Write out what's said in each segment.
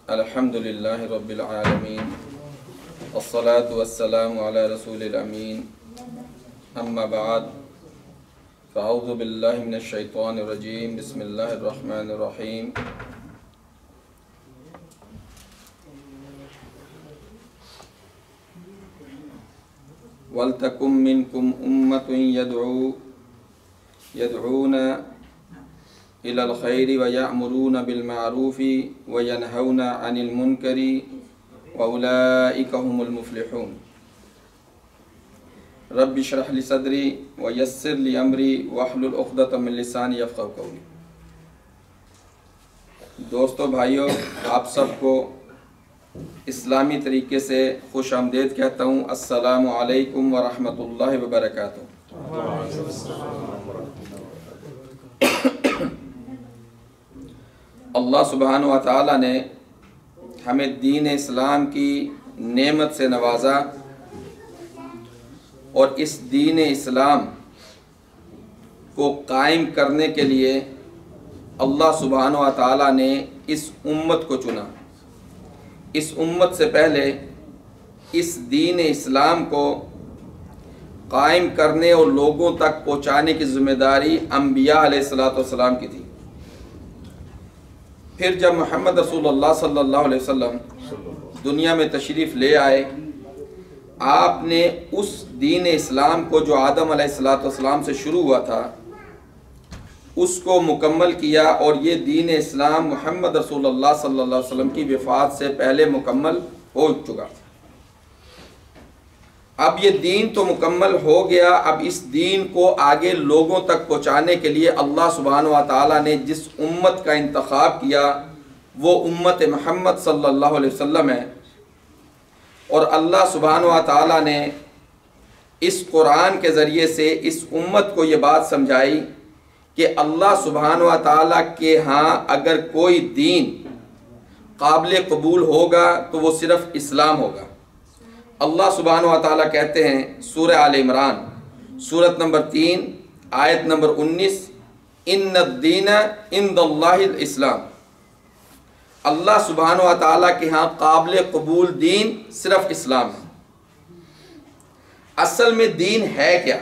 الحمدللہ رب العالمین والصلاة والسلام علی رسول الامین اما بعد فاعوذ باللہ من الشیطان الرجیم بسم اللہ الرحمن الرحیم وَلْتَكُمْ مِنْكُمْ أُمَّةٌ يَدْعُونَ إِلَى الْخَيْرِ وَيَأْمُرُونَ بِالْمَعْرُوفِ وَيَنْهَوْنَ عَنِ الْمُنْكَرِ وَأُولَئِكَ هُمُ الْمُفْلِحُونَ رَبِّ اشْرَحْ لِي صَدْرِي وَيَسِّرْ لِي أَمْرِي وَاحْلُلْ عُقْدَةً مِّن لِّسَانِي يَفْقَهُوا قَوْلِي۔ دوستو بھائیو، آپ سب کو اسلامی طریقے سے خوش آمدید کہتا ہوں۔ السلام علیکم ورحمۃ اللہ وبرکاتہ۔ اللہ سبحانہ و تعالی نے ہمیں دین اسلام کی نعمت سے نوازا، اور اس دین اسلام کو قائم کرنے کے لیے اللہ سبحانہ و تعالی نے اس امت کو چنا۔ اس امت سے پہلے اس دین اسلام کو قائم کرنے اور لوگوں تک پہنچانے کی ذمہ داری انبیاء علیہ السلام کی تھی۔ پھر جب محمد رسول اللہ صلی اللہ علیہ وسلم دنیا میں تشریف لے آئے، آپ نے اس دین اسلام کو جو آدم علیہ السلام سے شروع ہوا تھا اس کو مکمل کیا، اور یہ دین اسلام محمد رسول اللہ صلی اللہ علیہ وسلم کی وفات سے پہلے مکمل ہو چکا۔ اب یہ دین تو مکمل ہو گیا، اب اس دین کو آگے لوگوں تک پہنچانے کے لیے اللہ سبحانہ و تعالیٰ نے جس امت کا انتخاب کیا وہ امت محمد صلی اللہ علیہ وسلم ہے۔ اور اللہ سبحانہ و تعالیٰ نے اس قرآن کے ذریعے سے اس امت کو یہ بات سمجھائی کہ اللہ سبحانہ و تعالیٰ کے ہاں اگر کوئی دین قابل قبول ہوگا تو وہ صرف اسلام ہوگا۔ اللہ سبحانہ و تعالیٰ کہتے ہیں سورہ آل عمران سورت نمبر 3 آیت نمبر 19، ان الدین عند اللہ الاسلام۔ اللہ سبحانہ و تعالیٰ کے ہاں قابل قبول دین صرف اسلام ہے۔ اصل میں دین ہے کیا؟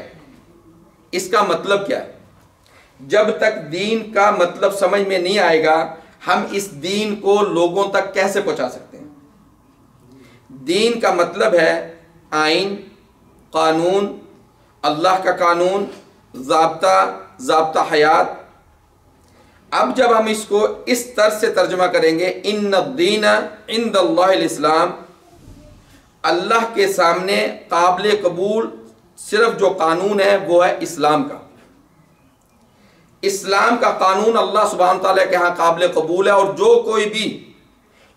اس کا مطلب کیا ہے؟ جب تک دین کا مطلب سمجھ میں نہیں آئے گا، ہم اس دین کو لوگوں تک کیسے پہنچا سکتے ہیں؟ دین کا مطلب ہے آئین، قانون، اللہ کا قانون، ضابطہ حیات۔ اب جب ہم اس کو اس طرح سے ترجمہ کریں گے، ان الدین عند اللہ الاسلام، اللہ کے سامنے قابل قبول صرف جو قانون ہے وہ ہے اسلام کا۔ اسلام کا قانون اللہ سبحانہ تعالیٰ کے ہاں قابل قبول ہے، اور جو کوئی بھی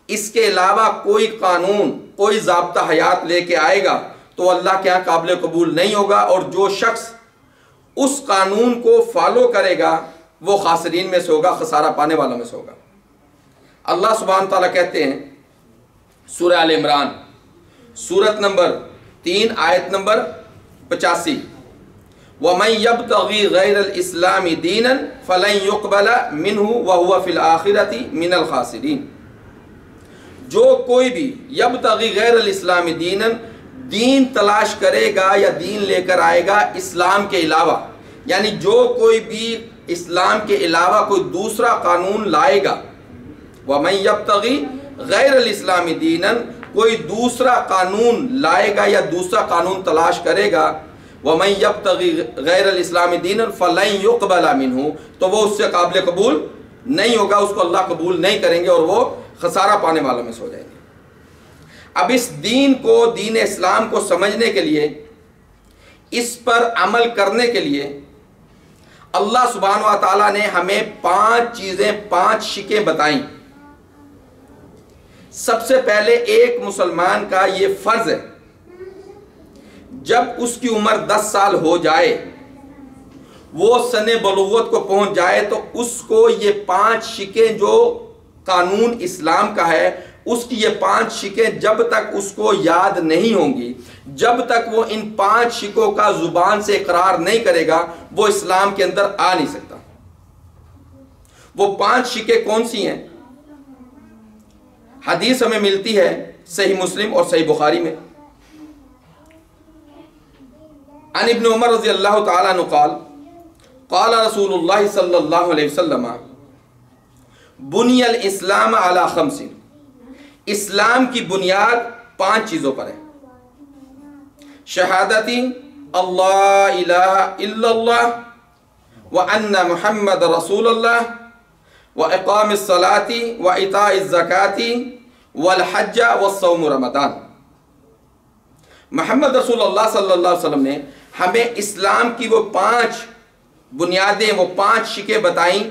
اس کے علاوہ کوئی قانون، کوئی ضابطہ حیات لے کے آئے گا تو اللہ کے ہاں قابل قبول نہیں ہوگا، اور جو شخص اس قانون کو فالو کرے گا وہ خاسرین میں سے ہوگا، خسارہ پانے والوں میں سے ہوگا۔ اللہ سبحانہ تعالیٰ کہتے ہیں سورہ آل عمران سورت نمبر 3 آیت نمبر 85، وَمَنْ يَبْتَغِي غَيْرَ الْإِسْلَامِ دِينًا فَلَنْ يُقْبَلَ مِنْهُ وَهُوَ فِي الْآخِرَةِ مِنَ الْخَاسِرِينَ۔ جو کوئی بھی یبتغی غیر الاسلام دینًا، دین تلاش کرے گا یا دین لے کر آئے گا اسلام کے علاوہ، یعنی جو کوئی بھی اسلام کے علاوہ کوئی دوسرا قانون لائے گا، وَمَنْ يَبْتَغِي غَيْرَ الْإِسْلَامِ دِينًا، کوئی دوسرا قانون لائے گا یا دوسرا قانون تلاش کرے گا، وَمَنْ يَبْتَغِي غَيْرَ الْإِسْلَامِ دِينًا فَلَنْ يُقْبَلَ مِنْهُ، تو وہ اس سے قابل قبول نہیں ہوگا، اس کو اللہ قبول نہیں کریں گے، اور وہ خسارہ پانے والوں میں سے ہو جائیں گے۔ اب اس دین کو، دین اسلام کو سمجھنے کے لیے، اس پر عمل کرنے کے لیے اللہ سبحانہ و تعالیٰ نے ہمیں 5 چیزیں، 5 شکیں بتائیں۔ سب سے پہلے ایک مسلمان کا یہ فرض ہے، جب اس کی عمر 10 سال ہو جائے، وہ سن بلوغت کو پہنچ جائے، تو اس کو یہ 5 شکیں جو قانون اسلام کا ہے، اس کی یہ 5 شکیں جب تک اس کو یاد نہیں ہوں گی، جب تک وہ ان 5 شکوں کا زبان سے اقرار نہیں کرے گا، وہ اسلام کے اندر آ نہیں سکتا۔ وہ 5 شکیں کون سی ہیں؟ حدیث ہمیں ملتی ہے صحیح مسلم اور صحیح بخاری میں، عن ابن عمر رضی اللہ تعالیٰ عنہ قال قال رسول اللہ صلی اللہ علیہ وسلم بنی الاسلام علی 5، اسلام کی بنیاد 5 چیزوں پر ہے، شہادتی اللہ الہ الا اللہ وان محمد رسول اللہ واقام الصلاة وایتاء الزکاة والحج والصوم رمضان۔ محمد رسول اللہ صلی اللہ علیہ وسلم نے ہمیں اسلام کی وہ 5 بنیادیں، وہ 5 شکیں بتائیں،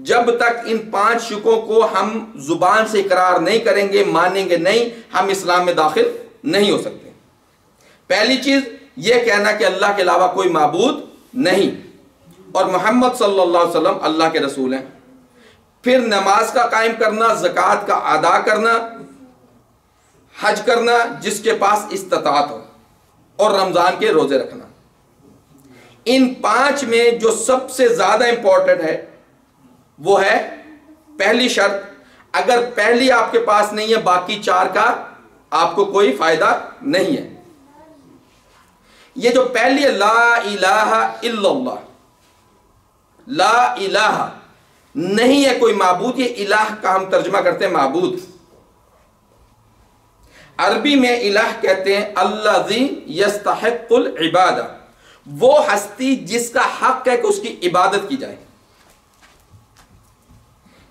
جب تک ان 5 شکوں کو ہم زبان سے اقرار نہیں کریں گے، مانیں گے نہیں، ہم اسلام میں داخل نہیں ہو سکتے۔ پہلی چیز یہ کہنا کہ اللہ کے علاوہ کوئی معبود نہیں اور محمد صلی اللہ علیہ وسلم اللہ کے رسول ہیں۔ پھر نماز کا قائم کرنا، زکوٰۃ کا ادا کرنا، حج کرنا جس کے پاس استطاعت ہو، اور رمضان کے روزے رکھنا۔ ان 5 میں جو سب سے زیادہ امپورٹنٹ ہے وہ ہے پہلی شرط، اگر پہلی آپ کے پاس نہیں ہے باقی 4 کا آپ کو کوئی فائدہ نہیں ہے۔ یہ جو پہلی ہے لا الہ الا اللہ، لا الہ نہیں ہے کوئی معبود، یہ الہ کا ہم ترجمہ کرتے ہیں معبود۔ عربی میں الہ کہتے ہیں الذی یستحق العبادہ، وہ ہستی جس کا حق ہے کہ اس کی عبادت کی جائے،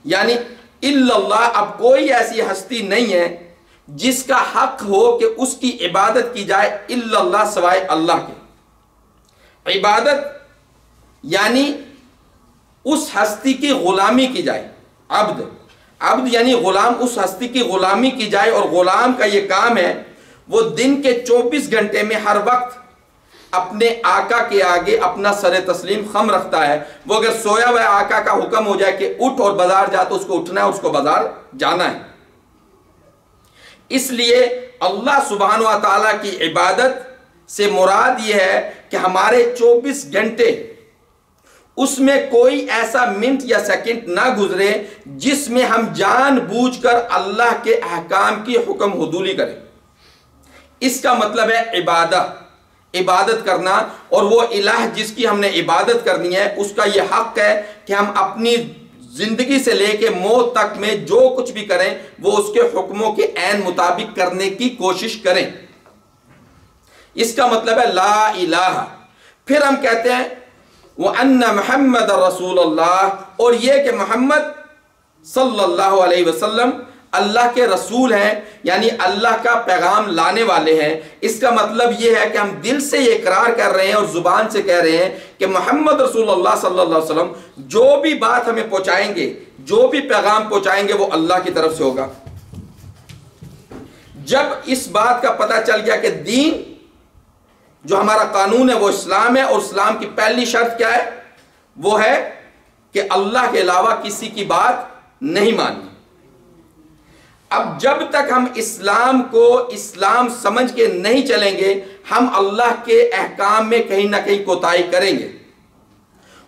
یعنی الا اللہ، اب کوئی ایسی ہستی نہیں ہے جس کا حق ہو کہ اس کی عبادت کی جائے الا اللہ، سوائے اللہ کے۔ عبادت یعنی اس ہستی کی غلامی کی جائے، عبد یعنی غلام، اس ہستی کی غلامی کی جائے، اور غلام کا یہ کام ہے وہ دن کے 24 گھنٹے میں ہر وقت اپنے آقا کے آگے اپنا سر تسلیم خم رکھتا ہے۔ وہ اگر سویا ہوا آقا کا حکم ہو جائے کہ اٹھ اور بازار جا تو اس کو اٹھنا ہے، اس کو بازار جانا ہے۔ اس لیے اللہ سبحانہ و تعالیٰ کی عبادت سے مراد یہ ہے کہ ہمارے 24 گھنٹے اس میں کوئی ایسا منٹ یا سیکنڈ نہ گزرے جس میں ہم جان بوجھ کر اللہ کے احکام کی حکم حدولی کریں۔ اس کا مطلب ہے عبادت کرنا، اور وہ الہ جس کی ہم نے عبادت کرنی ہے اس کا یہ حق ہے کہ ہم اپنی زندگی سے لے کے موت تک میں جو کچھ بھی کریں وہ اس کے حکموں کے عین مطابق کرنے کی کوشش کریں۔ اس کا مطلب ہے لا الہ۔ پھر ہم کہتے ہیں وَأَنَّ مُحَمَّدَ رَسُولَ اللَّهِ، اور یہ کہ محمد صلی اللہ علیہ وسلم اللہ کے رسول ہیں، یعنی اللہ کا پیغام لانے والے ہیں۔ اس کا مطلب یہ ہے کہ ہم دل سے یہ اقرار کر رہے ہیں اور زبان سے کہہ رہے ہیں کہ محمد رسول اللہ صلی اللہ علیہ وسلم جو بھی بات ہمیں پہنچائیں گے، جو بھی پیغام پہنچائیں گے وہ اللہ کی طرف سے ہوگا۔ جب اس بات کا پتہ چل گیا کہ دین جو ہمارا قانون ہے وہ اسلام ہے، اور اسلام کی پہلی شرط کیا ہے؟ وہ ہے کہ اللہ کے علاوہ کسی کی بات نہیں ماننی۔ اب جب تک ہم اسلام کو اسلام سمجھ کے نہیں چلیں گے، ہم اللہ کے احکام میں کہیں نہ کہیں کوتاہی کریں گے۔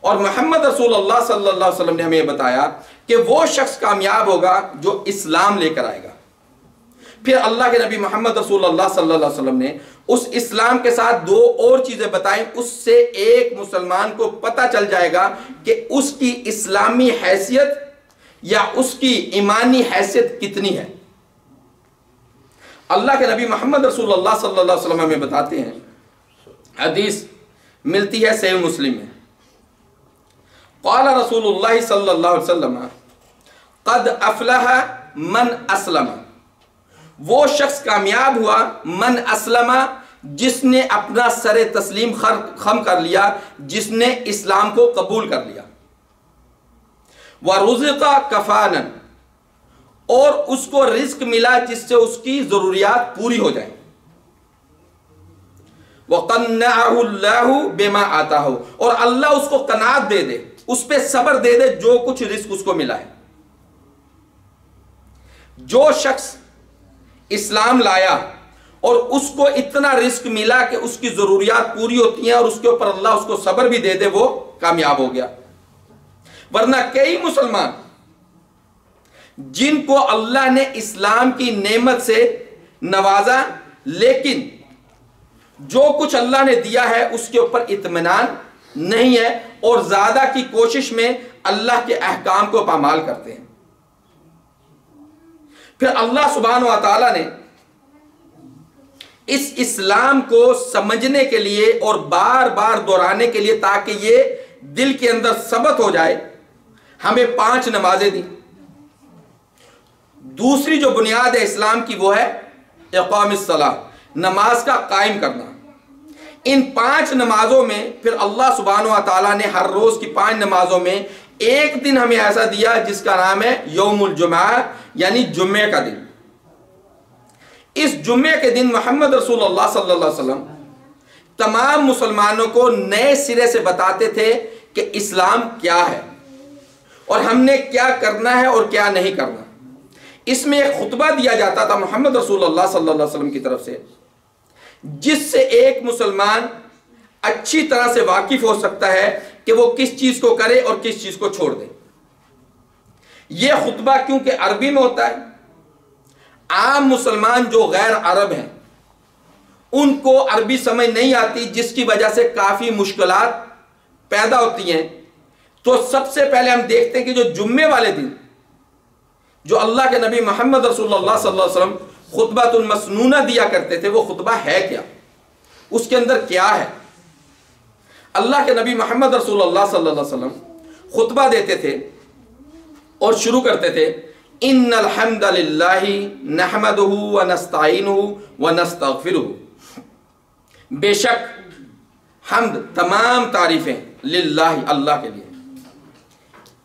اور محمد رسول اللہ صلی اللہ علیہ وسلم نے ہمیں بتایا کہ وہ شخص کامیاب ہوگا جو اسلام لے کر آئے گا۔ پھر اللہ کے نبی محمد رسول اللہ صلی اللہ علیہ وسلم نے اس اسلام کے ساتھ 2 اور چیزیں بتائیں، اس سے ایک مسلمان کو پتہ چل جائے گا کہ اس کی اسلامی حیثیت یا اس کی ایمانی حیثیت کتنی ہے۔ اللہ کے نبی محمد رسول اللہ صلی اللہ علیہ وسلم ہمیں بتاتے ہیں، حدیث ملتی ہے صحیح مسلم میں، قال رسول اللہ صلی اللہ علیہ وسلم قد افلح من اسلم، وہ شخص کامیاب ہوا، من اسلم جس نے اپنا سر تسلیم خم کر لیا، جس نے اسلام کو قبول کر لیا، وَرُزِقَ کفانًا، اور اس کو رزق ملا جس سے اس کی ضروریات پوری ہو جائیں، وَقَنَّعَهُ اللَّهُ بِمَا آتَاهُ، اور اللہ اس کو قناعت دے دے، اس پہ صبر دے دے جو کچھ رزق اس کو ملا ہے۔ جو شخص اسلام لایا اور اس کو اتنا رزق ملا کہ اس کی ضروریات پوری ہوتی ہیں اور اس کے اوپر اللہ اس کو صبر بھی دے دے، وہ کامیاب ہو گیا۔ ورنہ کئی مسلمان جن کو اللہ نے اسلام کی نعمت سے نوازا، لیکن جو کچھ اللہ نے دیا ہے اس کے اوپر اطمینان نہیں ہے اور زیادہ کی کوشش میں اللہ کے احکام کو پامال کرتے ہیں۔ پھر اللہ سبحانہ و تعالی نے اس اسلام کو سمجھنے کے لیے اور بار بار دہرانے کے لیے تاکہ یہ دل کے اندر ثبت ہو جائے، ہمیں 5 نمازیں دی۔ دوسری جو بنیاد ہے اسلام کی وہ ہے اقام الصلاۃ، نماز کا قائم کرنا۔ ان 5 نمازوں میں پھر اللہ سبحانہ و تعالیٰ نے ہر روز کی 5 نمازوں میں ایک دن ہمیں ایسا دیا جس کا نام ہے یوم الجمعہ، یعنی جمعے کا دن۔ اس جمعے کے دن محمد رسول اللہ صلی اللہ علیہ وسلم تمام مسلمانوں کو نئے سرے سے بتاتے تھے کہ اسلام کیا ہے اور ہم نے کیا کرنا ہے اور کیا نہیں کرنا۔ اس میں ایک خطبہ دیا جاتا تھا محمد رسول اللہ صلی اللہ علیہ وسلم کی طرف سے، جس سے ایک مسلمان اچھی طرح سے واقف ہو سکتا ہے کہ وہ کس چیز کو کرے اور کس چیز کو چھوڑ دے۔ یہ خطبہ کیونکہ عربی میں ہوتا ہے، عام مسلمان جو غیر عرب ہیں ان کو عربی سمجھ نہیں آتی، جس کی وجہ سے کافی مشکلات پیدا ہوتی ہیں۔ تو سب سے پہلے ہم دیکھتے ہیں کہ جو جمعے والے دن جو اللہ کے نبی محمد رسول اللہ صلی اللہ علیہ وسلم خطبۃ المسنونہ دیا کرتے تھے، وہ خطبہ ہے کیا، اس کے اندر کیا ہے۔ اللہ کے نبی محمد رسول اللہ صلی اللہ علیہ وسلم خطبہ دیتے تھے اور شروع کرتے تھے ان الحمد للہ نحمدہ ونستعینہ ونستغفرہ، بے شک حمد تمام تعریفیں للہ اللہ کے لیے،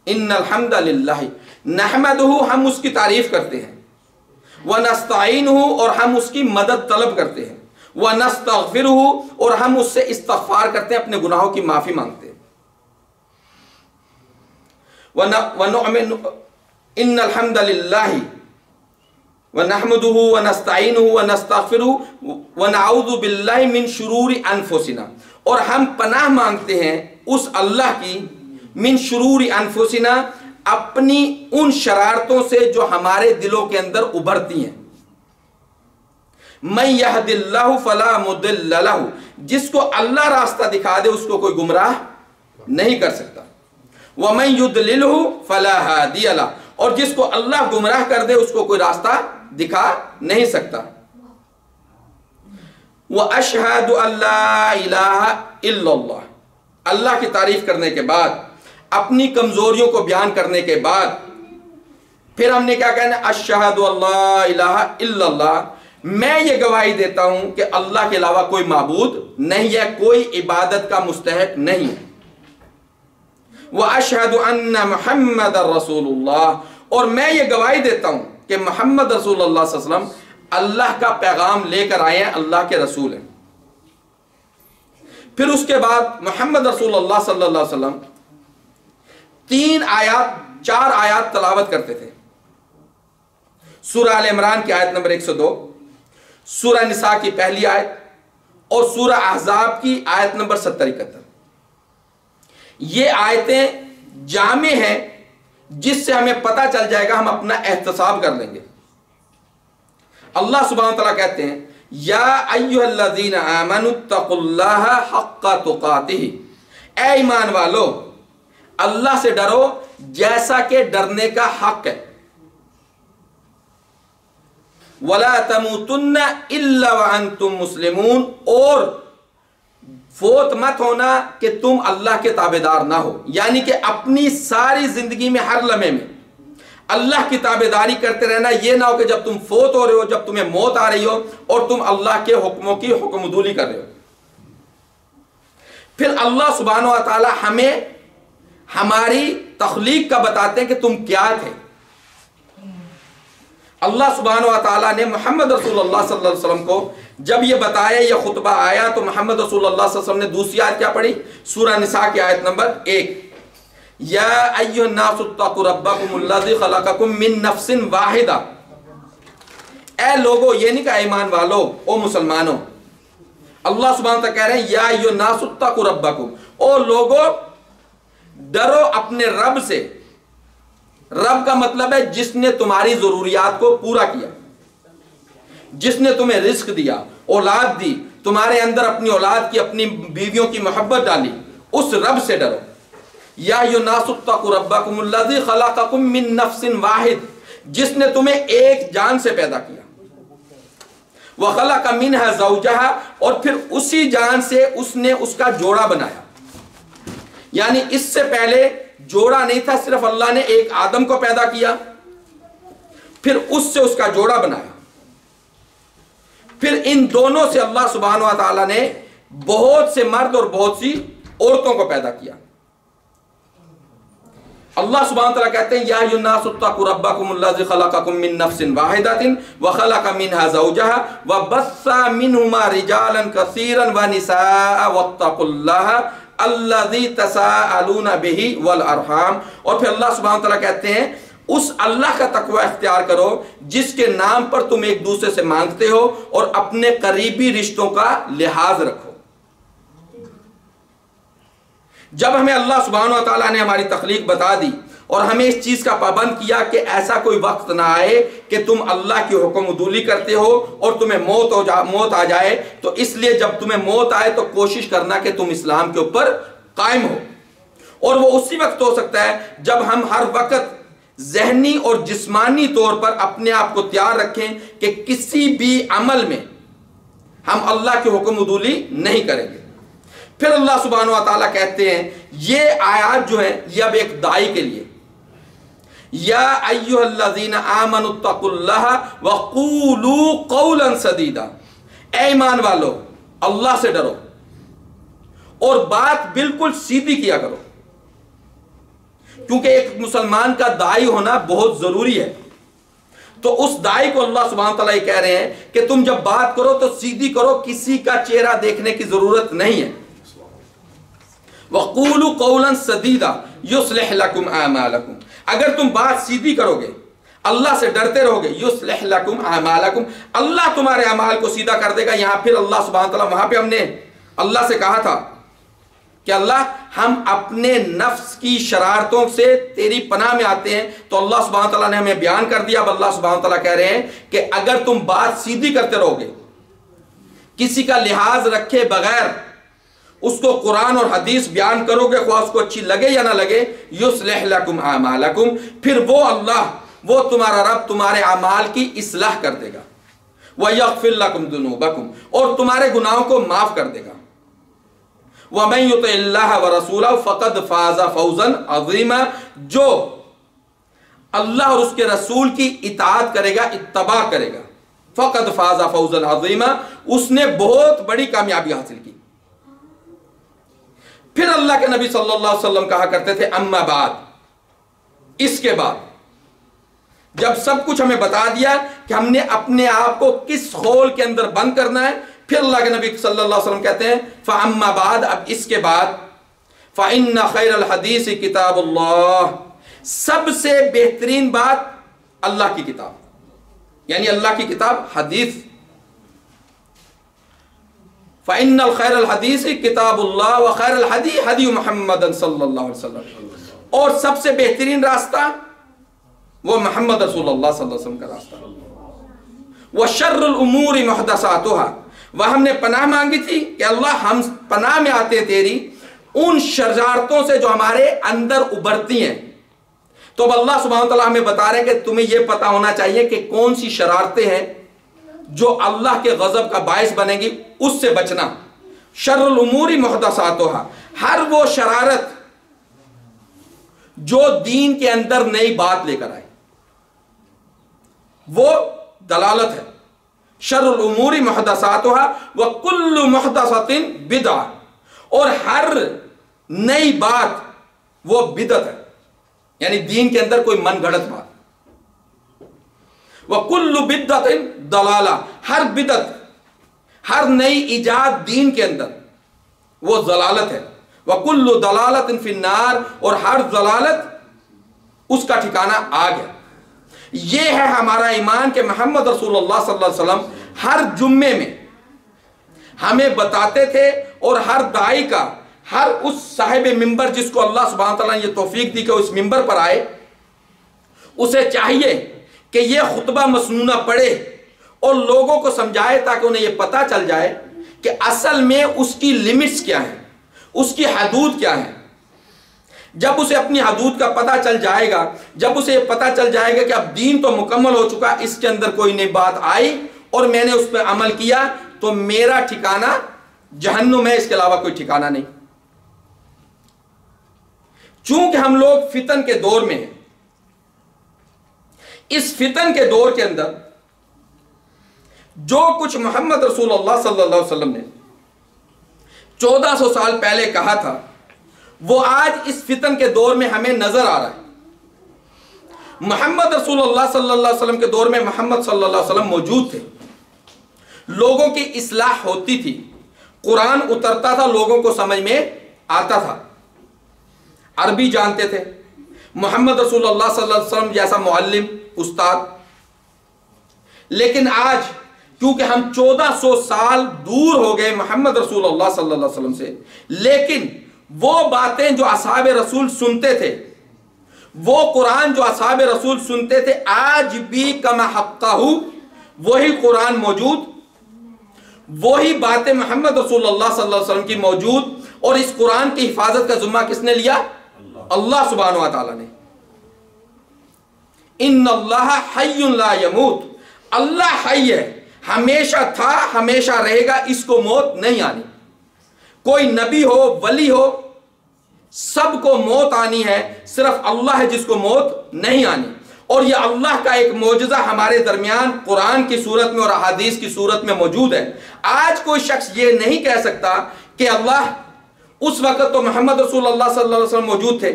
ان الحمد للہ نحمدہ ہم اس کی تعریف کرتے ہیں، ونستعینہ اور ہم اس کی مدد طلب کرتے ہیں، ونستغفرہ اور ہم اس سے استغفار کرتے ہیں، اپنے گناہوں کی معافی مانگتے ہیں، ونؤمن ان الحمد للہ ونحمدہ ونستعینہ ونستغفرہ ونعوذ باللہ من شرور انفسنا، اور ہم پناہ مانگتے ہیں اس اللہ کی من شرور انفسنا، اپنی ان شرارتوں سے جو ہمارے دلوں کے اندر ابھرتی ہیں۔ من یہد اللہ فلا مضل لہ، جس کو اللہ راستہ دکھا دے اس کو کوئی گمراہ نہیں کر سکتا، ومن یضللہ فلا ہادی لہ، اور جس کو اللہ گمراہ کر دے اس کو کوئی راستہ دکھا نہیں سکتا۔ وَأَشْهَدُ أَن لَا إِلَٰهَ إِلَّا اللَّهُ، اللہ کی تعریف کرنے کے بعد، اپنی کمزوریوں کو بیان کرنے کے بعد، پھر ہم نے کیا کہنا، أَشْهَدُ أَن لَا إِلَٰهَ إِلَّا اللَّهُ، میں یہ گواہی دیتا ہوں کہ اللہ کے علاوہ کوئی معبود نہیں ہے، کوئی عبادت کا مستحق نہیں ہے۔ وَأَشْهَدُ أَنَّ مُحَمَّدًا رَسُولُ اللَّهُ، اور میں یہ گواہی دیتا ہوں کہ محمد رسول اللہ صلی اللہ علیہ وسلم اللہ کا پیغام لے کر آئے ہیں، اللہ کے رسول ہیں۔ پھر اس کے بعد محمد رسول اللہ صلی اللہ علیہ وسلم 4 آیات تلاوت کرتے تھے۔ سورہ آل عمران کی آیت نمبر 102، سورہ نساء کی پہلی آیت اور سورہ احزاب کی آیت نمبر 70-71۔ یہ آیتیں جامع ہیں جس سے ہمیں پتہ چل جائے گا، ہم اپنا احتساب کر لیں گے۔ اللہ سبحانہ وتعالیٰ کہتے ہیں یا ایھا الذین آمنوا اتقوا اللہ حق تقاتہ، اے ایمان والو اللہ سے ڈرو جیسا کہ ڈرنے کا حق ہے، ولا تموتن الا وانتم مسلمون، اور فوت مت ہونا کہ تم اللہ کے تابعدار نہ ہو، یعنی کہ اپنی ساری زندگی میں ہر لمحے میں اللہ کی تابعداری کرتے رہنا، یہ نہ ہو کہ جب تم فوت ہو رہے ہو، جب تمہیں موت آ رہی ہو اور تم اللہ کے حکموں کی حکم عدولی کر رہے ہو۔ پھر اللہ سبحانہ و تعالی ہمیں ہماری تخلیق کا بتاتے ہیں کہ تم کیا تھے۔ اللہ سبحانہ و تعالیٰ نے محمد رسول اللہ صلی اللہ علیہ وسلم کو جب یہ بتایا، یہ خطبہ آیا، تو محمد رسول اللہ صلی اللہ علیہ وسلم نے دوسری آیت کیا پڑھی؟ سورہ نساء کی آیت نمبر 1، یا ایھا الناس اتقوا ربکم الذی خلقکم من نفس واحدہ، اے لوگو، یہ نہیں کہا ایمان والو، او مسلمانوں، اللہ سبحانہ تعالیٰ کہہ رہے ہیں یا ایھا الناس اتقوا ربکم، او لوگو ڈرو اپنے رب سے، رب کا مطلب ہے جس نے تمہاری ضروریات کو پورا کیا، جس نے تمہیں رزق دیا، اولاد دی، تمہارے اندر اپنی اولاد کی، اپنی بیویوں کی محبت ڈالی، اس رب سے ڈرو۔ یا ایھا الناس اتقوا ربکم الذی خلقکم من نفس واحد، جس نے تمہیں ایک جان سے پیدا کیا، وخلق منھا زوجھا، اور پھر اسی جان سے اس نے اس کا جوڑا بنایا۔ یعنی اس سے پہلے جوڑا نہیں تھا، صرف اللہ نے ایک آدم کو پیدا کیا، پھر اس سے اس کا جوڑا بنایا، پھر ان دونوں سے اللہ سبحانہ و تعالی نے بہت سے مرد اور بہت سی عورتوں کو پیدا کیا۔ اللہ سبحانہ وتعالی کہتے ہیں یا ایھا الناس اتقوا ربکم الذی خلقکم من نفس واحدۃ وخلق منھا زوجھا وبث منھما رجالا کثیرا ونساء واتقوا اللہ الذی تساءلون بہ والارحام، اور پھر اللہ سبحانہ وتعالی کہتے ہیں اس اللہ کا تقوی اختیار کرو جس کے نام پر تم ایک دوسرے سے مانگتے ہو، اور اپنے قریبی رشتوں کا لحاظ رکھو۔ جب ہمیں اللہ سبحانہ و تعالیٰ نے ہماری تخلیق بتا دی اور ہمیں اس چیز کا پابند کیا کہ ایسا کوئی وقت نہ آئے کہ تم اللہ کی حکم عدولی کرتے ہو اور تمہیں موت آ جائے، تو اس لیے جب تمہیں موت آئے تو کوشش کرنا کہ تم اسلام کے اوپر قائم ہو۔ اور وہ اسی وقت ہو سکتا ہے جب ہم ہر وقت ذہنی اور جسمانی طور پر اپنے آپ کو تیار رکھیں کہ کسی بھی عمل میں ہم اللہ کی حکم عدولی نہیں کریں گے۔ پھر اللہ سبحانہ و تعالیٰ کہتے ہیں یہ آیات جو ہیں یہ اب ایک داعی کے لیے، یا ایھا الذین آمنوا اتقوا اللہ وقولوا قولا سدیدا، اے ایمان والو اللہ سے ڈرو اور بات بالکل سیدھی کیا کرو، کیونکہ ایک مسلمان کا داعی ہونا بہت ضروری ہے۔ تو اس داعی کو اللہ سبحانہ وتعالیٰ یہ کہہ رہے ہیں کہ تم جب بات کرو تو سیدھی کرو، کسی کا چہرہ دیکھنے کی ضرورت نہیں ہے۔ وَقُولُوا قَوْلًا سَدِيدًا يُصْلِحْ لَكُمْ أَعْمَالَكُمْ، اگر تم بات سیدھی کرو گے، اللہ سے ڈرتے رہو گے، يُصْلِحْ لَكُمْ أَعْمَالَكُمْ، اللہ تمہارے اعمال کو سیدھا کر دے گا۔ یہاں پھر اللہ سبحانہ وتعالیٰ، وہاں پہ ہم نے اللہ سے کہا تھا کہ اللہ ہم اپنے نفس کی شرارتوں سے تیری پناہ میں آتے ہیں، تو اللہ سبحانہ وتعالیٰ نے ہمیں بیان کر دیا۔ اب اللہ سبحانہ وتعالیٰ کہہ رہے ہیں کہ اگر تم بات سیدھی کرتے رہو گے، کسی کا لحاظ رکھے بغیر اس کو قرآن اور حدیث بیان کرو گے، خواہ اس کو اچھی لگے یا نہ لگے، یصلح لکم اعمالکم، پھر وہ اللہ، وہ تمہارا رب تمہارے اعمال کی اصلاح کر دے گا، ویغفر لکم ذنوبکم، اور تمہارے گناہوں کو معاف کر دے گا۔ ومن یطع اللہ ورسولہ فقد فاز فوزا عظیما، جو اللہ اور اس کے رسول کی اطاعت کرے گا، اتباع کرے گا، فقد فاز فوزا عظیما، اس نے بہت بڑی کامیابی حاصل کی۔ پھر اللہ کے نبی صلی اللہ علیہ وسلم کہا کرتے تھے اما بعد، اس کے بعد جب سب کچھ ہمیں بتا دیا کہ ہم نے اپنے آپ کو کس خول کے اندر بند کرنا ہے، پھر اللہ کے نبی صلی اللہ علیہ وسلم کہتے ہیں فاما بعد، اب اس کے بعد فإن خیر الحدیث کتاب اللہ، سب سے بہترین بات اللہ کی کتاب، یعنی اللہ کی کتاب حدیث۔ فإن الخیر الحدیث کتاب اللہ وخیر الحدی حدی محمد صلی اللہ علیہ وسلم، اور سب سے بہترین راستہ وہ محمد رسول اللہ صلی اللہ علیہ وسلم کا راستہ۔ وشر الامور محدثاتها، وہ ہم نے پناہ مانگی تھی کہ اللہ ہم پناہ میں آتے ہیں تیری ان شرارتوں سے جو ہمارے اندر ابھرتی ہیں۔ تو اب اللہ سبحانہ وتعالیٰ ہمیں بتا رہے ہیں کہ تمہیں یہ پتا ہونا چاہیے کہ کون سی شرارتیں ہیں جو اللہ کے غضب کا باعث بنے گی، اس سے بچنا۔ شر الامور محدثاتها، ہر وہ شرارت جو دین کے اندر نئی بات لے کر آئے وہ دلالت ہے۔ شر الامور محدثاتها وکل محدثۃ بدعہ، اور ہر نئی بات وہ بدعت ہے، یعنی دین کے اندر کوئی من گھڑت بات۔ وَكُلُّ بِدْعَةٍ ضَلَالَةٍ، ہر بدعت، ہر نئی ایجاد دین کے اندر وہ ضلالت ہے۔ وَكُلُّ ضَلَالَةٍ فِي النَّارِ، اور ہر ضلالت اس کا ٹھکانہ آگ ہے۔ یہ ہے ہمارا ایمان کہ محمد رسول اللہ صلی اللہ علیہ وسلم ہر جمعے میں ہمیں بتاتے تھے، اور ہر داعی کا، ہر اس صاحب منبر جس کو اللہ سبحانہ وتعالیٰ نے یہ توفیق دی کہ وہ اس منبر پر آئے، اسے چاہیے کہ یہ خطبہ مسنونہ پڑھے اور لوگوں کو سمجھائے تاکہ انہیں یہ پتہ چل جائے کہ اصل میں اس کی لیمٹس کیا ہیں، اس کی حدود کیا ہیں۔ جب اسے اپنی حدود کا پتہ چل جائے گا، جب اسے یہ پتہ چل جائے گا کہ اب دین تو مکمل ہو چکا، اس کے اندر کوئی نئی بات آئی اور میں نے اس پہ عمل کیا، تو میرا ٹھکانہ جہنم ہے، اس کے علاوہ کوئی ٹھکانہ نہیں۔ چونکہ ہم لوگ فتن کے دور میں ہیں، اس فتن کے دور کے اندر جو کچھ محمد رسول اللہ صلی اللہ علیہ وسلم نے 1400 سال پہلے کہا تھا، وہ آج اس فتن کے دور میں ہمیں نظر آ رہا ہے۔ محمد رسول اللہ صلی اللہ علیہ وسلم کے دور میں محمد صلی اللہ علیہ وسلم موجود تھے، لوگوں کی اصلاح ہوتی تھی، قرآن اترتا تھا، لوگوں کو سمجھ میں آتا تھا، عربی جانتے تھے، محمد رسول اللہ صلی اللہ علیہ وسلم جیسا معلم، استاد۔ لیکن آج کیونکہ ہم 1400 سال دور ہو گئے محمد رسول اللہ صلی اللہ علیہ وسلم سے، لیکن وہ باتیں جو اصحاب رسول سنتے تھے، وہ قرآن جو اصحاب رسول سنتے تھے، آج بھی کما حقہ وہی قرآن موجود، وہی باتیں محمد رسول اللہ صلی اللہ علیہ وسلم کی موجود، اور اس قرآن کی حفاظت کا ذمہ کس نے لیا؟ اللہ سبحانہ و تعالیٰ نے۔ ان اللہ حی لا یموت، اللہ حی ہے، ہمیشہ تھا، ہمیشہ رہے گا، اس کو موت نہیں آنی۔ کوئی نبی ہو، ولی ہو، سب کو موت آنی ہے، صرف اللہ ہے جس کو موت نہیں آنی۔ اور یہ اللہ کا ایک معجزہ ہمارے درمیان قرآن کی صورت میں اور احادیث کی صورت میں موجود ہے۔ آج کوئی شخص یہ نہیں کہہ سکتا کہ اللہ، اس وقت تو محمد رسول اللہ صلی اللہ علیہ وسلم موجود تھے،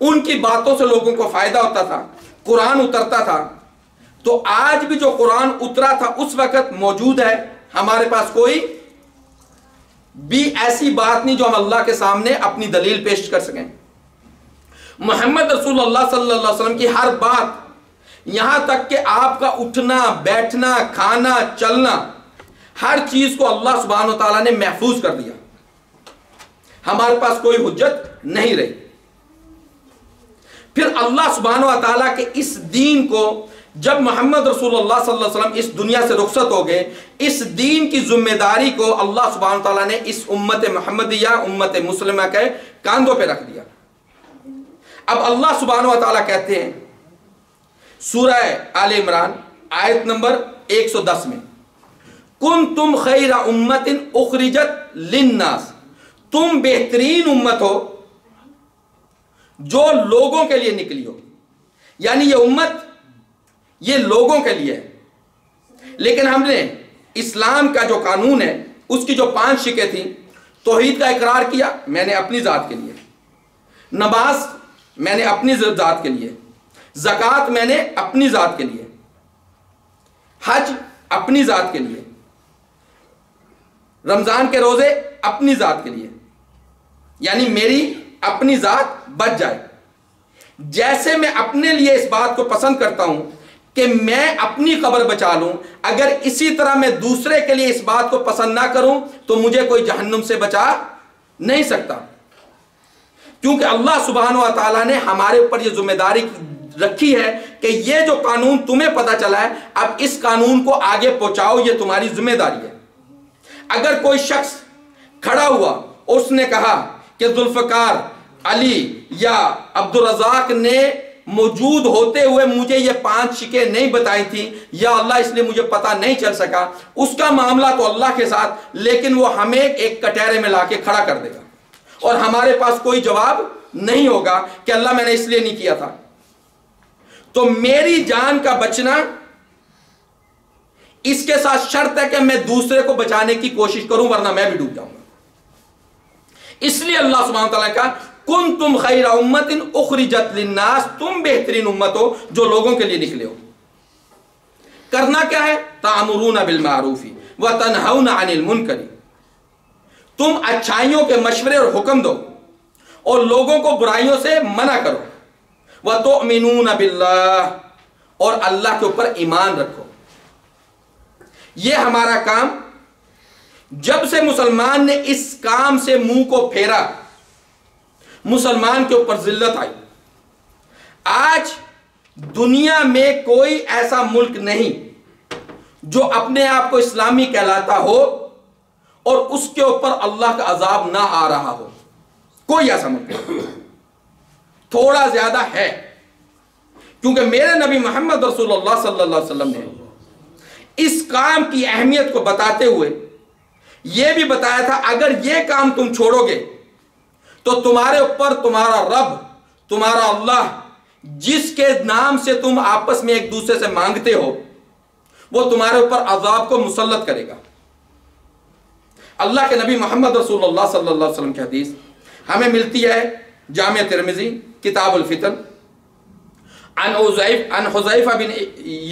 ان کی باتوں سے لوگوں کو فائدہ ہوتا تھا، قرآن اترتا تھا، تو آج بھی جو قرآن اترا تھا اس وقت موجود ہے۔ ہمارے پاس کوئی بھی ایسی بات نہیں جو ہم اللہ کے سامنے اپنی دلیل پیش کر سکیں۔ محمد رسول اللہ صلی اللہ علیہ وسلم کی ہر بات، یہاں تک کہ آپ کا اٹھنا، بیٹھنا، کھانا، چلنا، ہر چیز کو اللہ سبحانہ و تعالیٰ نے محفوظ کر دیا، ہمارے پاس کوئی حجت نہیں رہی۔ پھر اللہ سبحانہ و تعالیٰ کے اس دین کو جب محمد رسول اللہ صلی اللہ علیہ وسلم اس دنیا سے رخصت ہو گئے، اس دین کی ذمہ داری کو اللہ سبحانہ تعالیٰ نے اس امت محمدیہ، امت مسلمہ کے کاندھوں پہ رکھ دیا۔ اب اللہ سبحانہ و تعالیٰ کہتے ہیں سورہ آل عمران آیت نمبر 110 میں، کنتم خیر امت اخرجت للناس، تم بہترین امت ہو جو لوگوں کے لیے نکلی ہو۔ یعنی یہ امت یہ لوگوں کے لیے ہے، لیکن ہم نے اسلام کا جو قانون ہے، اس کی جو 5 شقیں تھیں، توحید کا اقرار کیا میں نے اپنی ذات کے لیے، نماز میں نے اپنی ذات کے لیے، زکوٰۃ میں نے اپنی ذات کے لیے، حج اپنی ذات کے لیے، رمضان کے روزے اپنی ذات کے لیے، یعنی میری اپنی ذات بچ جائے۔ جیسے میں اپنے لیے اس بات کو پسند کرتا ہوں کہ میں اپنی قبر بچا لوں، اگر اسی طرح میں دوسرے کے لیے اس بات کو پسند نہ کروں تو مجھے کوئی جہنم سے بچا نہیں سکتا، کیونکہ اللہ سبحانہ و تعالیٰ نے ہمارے اوپر یہ ذمہ داری رکھی ہے کہ یہ جو قانون تمہیں پتہ چلا ہے، اب اس قانون کو آگے پہنچاؤ، یہ تمہاری ذمہ داری ہے۔ اگر کوئی شخص کھڑا ہوا، اس نے کہا کہ ذوالفقار، علی یا عبدالرزاق نے موجود ہوتے ہوئے مجھے یہ 5 شقیں نہیں بتائی تھیں، یا اللہ اس لیے مجھے پتہ نہیں چل سکا، اس کا معاملہ تو اللہ کے ساتھ، لیکن وہ ہمیں ایک کٹہرے میں لا کے کھڑا کر دے گا اور ہمارے پاس کوئی جواب نہیں ہوگا کہ اللہ میں نے اس لیے نہیں کیا تھا۔ تو میری جان کا بچنا اس کے ساتھ شرط ہے کہ میں دوسرے کو بچانے کی کوشش کروں، ورنہ میں بھی ڈوب جاؤں گا۔ اس لیے اللہ سبحانہ وتعالیٰ کا کنتم خیر امت اخرجت للناس، تم بہترین امت ہو جو لوگوں کے لیے نکلے ہو۔ کرنا کیا ہے؟ تأمرون بالمعروف وتنہون عن المنکر، تم اچھائیوں کے مشورے اور حکم دو اور لوگوں کو برائیوں سے منع کرو، وتؤمنون باللہ، اور اللہ کے اوپر ایمان رکھو۔ یہ ہمارا کام، جب سے مسلمان نے اس کام سے منہ کو پھیرا، مسلمان کے اوپر ذلت آئی۔ آج دنیا میں کوئی ایسا ملک نہیں جو اپنے آپ کو اسلامی کہلاتا ہو اور اس کے اوپر اللہ کا عذاب نہ آ رہا ہو. کوئی ایسا ملک نہیں. تھوڑا زیادہ ہے، کیونکہ میرے نبی محمد رسول اللہ صلی اللہ علیہ وسلم نے اس کام کی اہمیت کو بتاتے ہوئے یہ بھی بتایا تھا اگر یہ کام تم چھوڑو گے تو تمہارے اوپر تمہارا رب، تمہارا اللہ، جس کے نام سے تم آپس میں ایک دوسرے سے مانگتے ہو، وہ تمہارے اوپر عذاب کو مسلط کرے گا. اللہ کے نبی محمد رسول اللہ صلی اللہ علیہ وسلم کی حدیث ہمیں ملتی ہے جامع ترمذی کتاب الفتن عن حذیفہ بن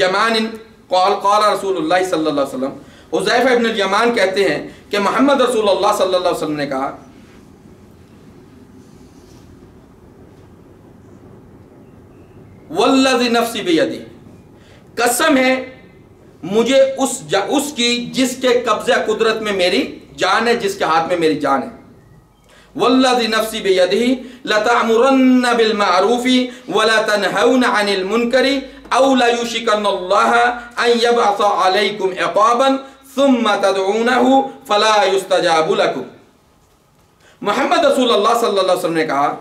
یمان قال قال رسول اللہ صلی اللہ علیہ وسلم. حذیفہ بن الیمان کہتے ہیں کہ محمد رسول اللہ صلی اللہ علیہ وسلم نے کہا والذی نفسی بیدی، قسم ہے مجھے اس کی جس کے قبضہ قدرت میں میری جان ہے، جس کے ہاتھ میں میری جان ہے. والذی نفسی بیدہ لتأمرن بالمعروف ولا تنہون عن المنکر او لیوشکن اللہ ان یبعث علیکم عقابا ثم تدعونہ فلا یستجاب لکم. محمد رسول اللہ صلی اللہ علیہ وسلم نے کہا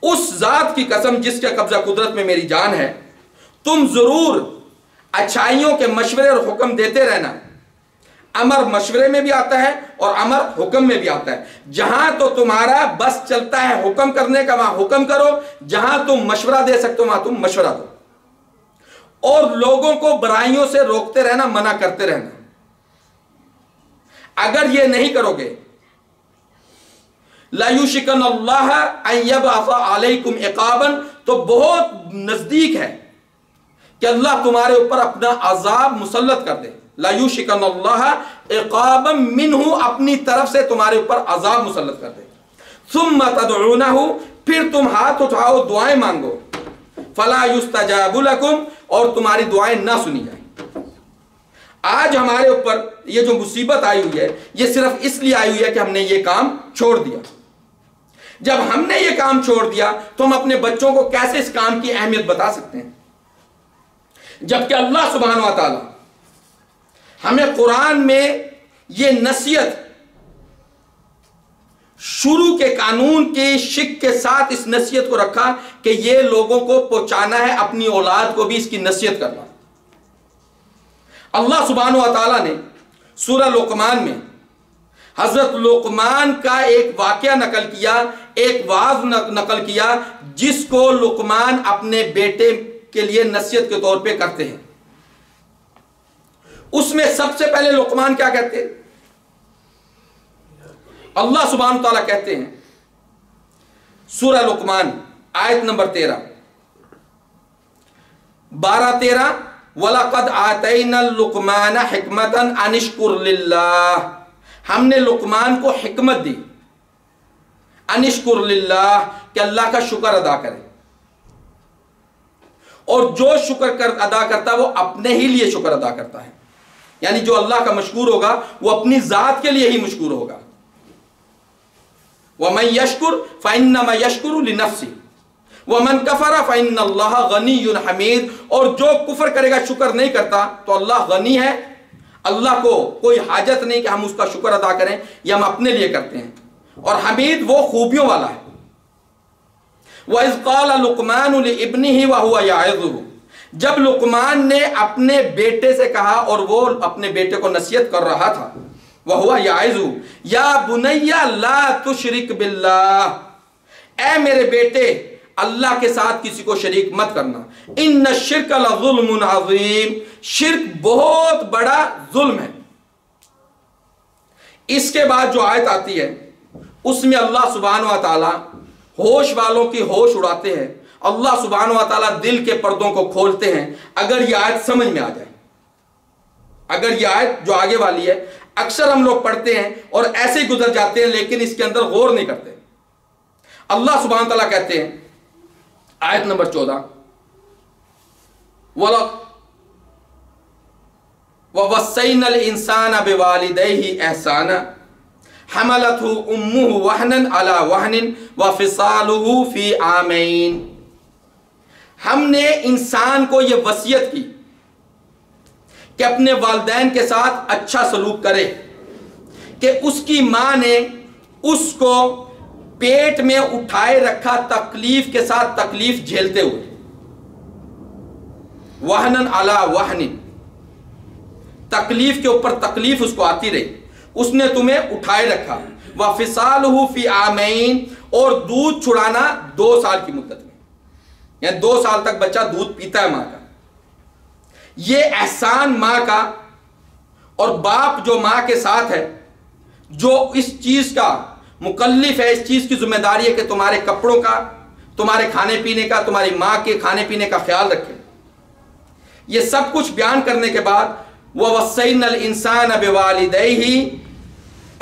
اس ذات کی قسم جس کے قبضہ قدرت میں میری جان ہے، تم ضرور اچھائیوں کے مشورے اور حکم دیتے رہنا. امر مشورے میں بھی آتا ہے اور امر حکم میں بھی آتا ہے. جہاں تو تمہارا بس چلتا ہے حکم کرنے کا وہاں حکم کرو، جہاں تم مشورہ دے سکتے ہو وہاں تم مشورہ دو، اور لوگوں کو برائیوں سے روکتے رہنا، منع کرتے رہنا. اگر یہ نہیں کرو گے لَيُوشِكَنَ اللَّهَ أَن يَبْعَثَ عَلَيْكُمْ عِقَابًا، تو بہت نزدیک ہے کہ اللہ تمہارے اوپر اپنا عذاب مسلط کر دے. لَيُوشِكَنَ اللَّهَ عِقَابًا مِّنْهُ، اپنی طرف سے تمہارے اوپر عذاب مسلط کر دے. ثُمَّ تَدْعُونَهُ، پھر تم ہاتھ اٹھاؤ دعائیں مانگو. فَلَا يُسْتَجَابُ لَكُمْ، اور تمہاری دعائیں نہ سنی جائیں. آج ہمارے اوپر یہ جو مصیبت آئی ہوئی ہے یہ صرف اس لیے آئی ہوئی ہے کہ ہم نے یہ کام چھوڑ دیا. جب ہم نے یہ کام چھوڑ دیا تو ہم اپنے بچوں کو کیسے اس کام کی اہمیت بتا سکتے ہیں؟ جبکہ اللہ سبحانہ و تعالی ہمیں قرآن میں یہ نصیحت شروع کے قانون کی شک کے ساتھ اس نصیحت کو رکھا کہ یہ لوگوں کو پہنچانا ہے، اپنی اولاد کو بھی اس کی نصیحت کرنا. اللہ سبحانہ و تعالی نے سورہ لقمان میں حضرت لقمان کا ایک واقعہ نقل کیا، ایک واعظ نقل کیا جس کو لقمان اپنے بیٹے کے لیے نصیحت کے طور پہ کرتے ہیں. اس میں سب سے پہلے لقمان کیا کہتے ہیں؟ اللہ سبحانہ و تعالیٰ کہتے ہیں سورہ لقمان آیت نمبر 13 12-13 وَلَقَدْ آتَيْنَا اللُّقْمَانَ حِكْمَةً أَنِ اشْكُرْ لِلَّهِ، ہم نے لقمان کو حکمت دی أَنِ اشْكُرْ لِلَّهِ کہ اللہ کا شکر ادا کرے، اور جو شکر ادا کرتا وہ اپنے ہی لیے شکر ادا کرتا ہے. یعنی جو اللہ کا مشکور ہوگا وہ اپنی ذات کے لیے ہی مشکور ہوگا. وَمَن يَشْكُرْ فَإِنَّمَا يَشْكُرُ لِنَفْسِهِ وَمَن كَفَرَ فَإِنَّ اللَّهَ غَنِيٌّ حَمِيدٌ، اور جو کفر کرے گا، شکر نہیں کرتا، تو اللہ غنی ہے، اللہ کو کوئی حاجت نہیں کہ ہم اس کا شکر ادا کریں، یہ ہم اپنے لیے کرتے ہیں. اور حمید وہ خوبیوں والا ہے. وَإِذْ قَالَ لُقْمَانُ لِابْنِهِ وَهُوَ يَعِظُهُ، جب لقمان نے اپنے بیٹے سے کہا اور وہ اپنے بیٹے کو نصیحت کر رہا تھا، وَهُوَ يَعِظُهُ يَا بُنَيَّ لَا تُشْرِكْ بِاللَّهِ، اے میرے بیٹے اللہ کے ساتھ کسی کو شریک مت کرنا. ان الشرک لظلم عظیم، شرک بہت بڑا ظلم ہے. اس کے بعد جو آیت آتی ہے اس میں اللہ سبحانہ و تعالی ہوش والوں کی ہوش اڑاتے ہیں. اللہ سبحانہ و تعالی دل کے پردوں کو کھولتے ہیں. اگر یہ آیت سمجھ میں آ جائے، اگر یہ آیت جو آگے والی ہے اکثر ہم لوگ پڑھتے ہیں اور ایسے ہی گزر جاتے ہیں لیکن اس کے اندر غور نہیں کرتے. اللہ سبحانہ و تعالی کہتے ہیں آیت نمبر 14 وَوَصَّيْنَا الْإِنسَانَ بِوَالِدَيْهِ إِحْسَانًا حَمَلَتْهُ أُمُّهُ وَهْنًا عَلَى وَهْنٍ وَفِصَالُهُ فِي عَامَيْنِ، ہم نے انسان کو یہ وصیت کی کہ اپنے والدین کے ساتھ اچھا سلوک کرے، کہ اس کی ماں نے اس کو پیٹ میں اٹھائے رکھا تکلیف کے ساتھ، تکلیف جھیلتے ہوئے، وہنن علی وہنن، تکلیف کے اوپر تکلیف اس کو آتی رہی، اس نے تمہیں اٹھائے رکھا، وَفِصَالُهُ فِي عَامَيْن، اور دودھ چھڑانا 2 سال کی مدت میں، یعنی 2 سال تک بچہ دودھ پیتا ہے ماں کا۔ یہ احسان ماں کا، اور باپ جو ماں کے ساتھ ہے، جو اس چیز کا مکلف ہے، اس چیز کی ذمہ داری ہے کہ تمہارے کپڑوں کا، تمہارے کھانے پینے کا، تمہاری ماں کے کھانے پینے کا خیال رکھے۔ یہ سب کچھ بیان کرنے کے بعد وَوَصَّيْنَا الْإِنسَانَ بِوَالِدَيْهِ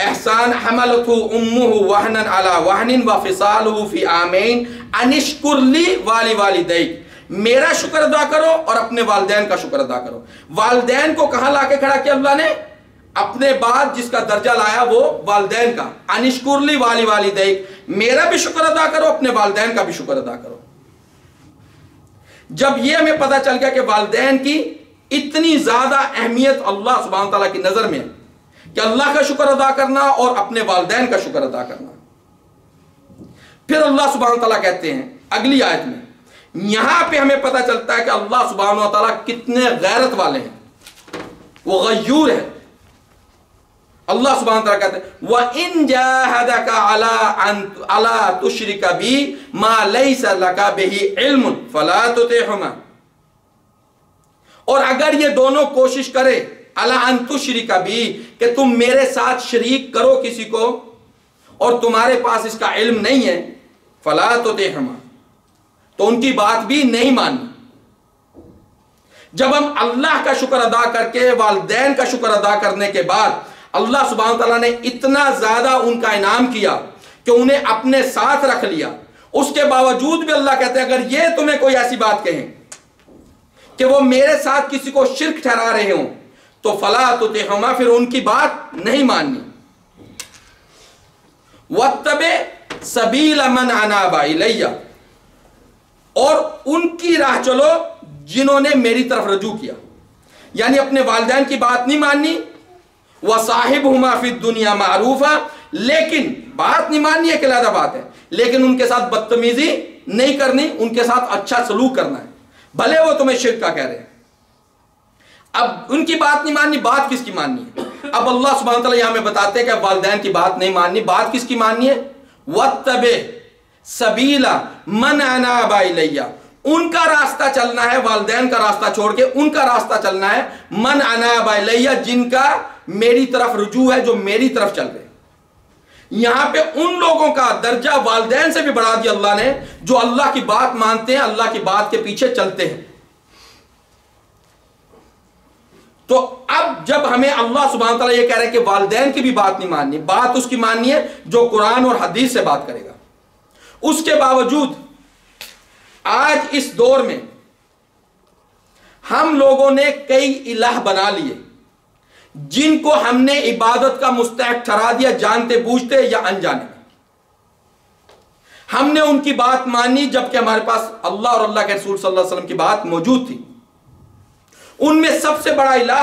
احسان حملته امه وهنا على وهن وفصاله في عامين ان اشكر لي ولوالديك، میرا شکر ادا کرو اور اپنے والدین کا شکر ادا کرو۔ والدین کو کہاں لا کے کھڑا کیا اللہ نے؟ اپنے بعد جس کا درجہ لایا وہ والدین کا، ان اشکر لی ولوالديك، میرا بھی شکر ادا کرو، اپنے والدین کا بھی شکر ادا کرو۔ جب یہ ہمیں پتہ چل گیا کہ والدین کی اتنی زیادہ اہمیت اللہ سبحانہ وتعالیٰ کی نظر میں ہے کہ اللہ کا شکر ادا کرنا اور اپنے والدین کا شکر ادا کرنا، پھر اللہ سبحانہ وتعالیٰ کہتے ہیں اگلی آیت میں، یہاں پہ ہمیں پتہ چلتا ہے کہ اللہ سبحانہ وتعالیٰ کتنے غیرت والے ہیں، وہ غیور ہے۔ اللہ سبحانہ وتعالیٰ کہتے ہیں وَإِن جَاهَدَكَ عَلَىٰ تُشْرِكَ بِي مَا لَيْسَ لَكَ بِهِ عِلْمٌ فَلَا تُطِعْهُمَا، اور اگر یہ دونوں کوشش کرے عَلَىٰ أَن تُشْرِكَ بِي کہ تم میرے ساتھ شریک کرو کسی کو اور تمہارے پاس اس کا علم نہیں ہے، فَلَا تُطِعْهُمَا، تو ان کی بات بھی نہیں ماننی۔ جب ہم اللہ کا شکر ادا کر کے والدین کا شکر ادا کرنے کے بعد اللہ سبحانہ وتعالیٰ نے اتنا زیادہ ان کا انعام کیا کہ انہیں اپنے ساتھ رکھ لیا، اس کے باوجود بھی اللہ کہتے ہیں اگر یہ تمہیں کوئی ایسی بات کہیں کہ وہ میرے ساتھ کسی کو شرک ٹھہرا رہے ہوں تو فلا تطعهما، پھر ان کی بات نہیں ماننی۔ واتبع سبیل من اناب الی، اور ان کی راہ چلو جنہوں نے میری طرف رجوع کیا، یعنی اپنے والدین کی بات نہیں ماننی، وصاحبہما فی الدنیا معروفا، لیکن بات نہیں ماننی ایک علیحدہ بات ہے، لیکن ان کے ساتھ بدتمیزی نہیں کرنی، ان کے ساتھ اچھا سلوک کرنا ہے، بھلے وہ تمہیں شرک کا کہہ رہے ہیں۔ اب ان کی بات نہیں ماننی، بات کس کی ماننی ہے؟ اب اللہ سبحانہ وتعالیٰ یہاں میں بتاتے ہیں کہ والدین کی بات نہیں ماننی، بات کس کی ماننی ہے؟ وَاتَّبِعْ سَبِيلَ مَنْ أَنَابَ إِلَيَّ، ان کا راستہ چلنا ہے، والدین کا راستہ چھوڑ کے ان کا راستہ چلنا ہے، من اناب الیہ، جن کا میری طرف رجوع ہے، جو میری طرف چل رہے۔ یہاں پہ ان لوگوں کا درجہ والدین سے بھی بڑھا دیا اللہ نے جو اللہ کی بات مانتے ہیں، اللہ کی بات کے پیچھے چلتے ہیں۔ تو اب جب ہمیں اللہ سبحانہ وتعالیٰ یہ کہہ رہے ہیں کہ والدین کی بھی بات نہیں ماننی، بات اس کی ماننی ہے جو قرآن اور حدیث سے بات کرے گا، اس کے باوجود آج اس دور میں ہم لوگوں نے کئی الہ بنا لیے جن کو ہم نے عبادت کا مستحق ٹھہرا دیا، جانتے بوجھتے یا انجانے میں۔ ہم نے ان کی بات مانی جبکہ ہمارے پاس اللہ اور اللہ کے رسول صلی اللہ علیہ وسلم کی بات موجود تھی۔ ان میں سب سے بڑا الہ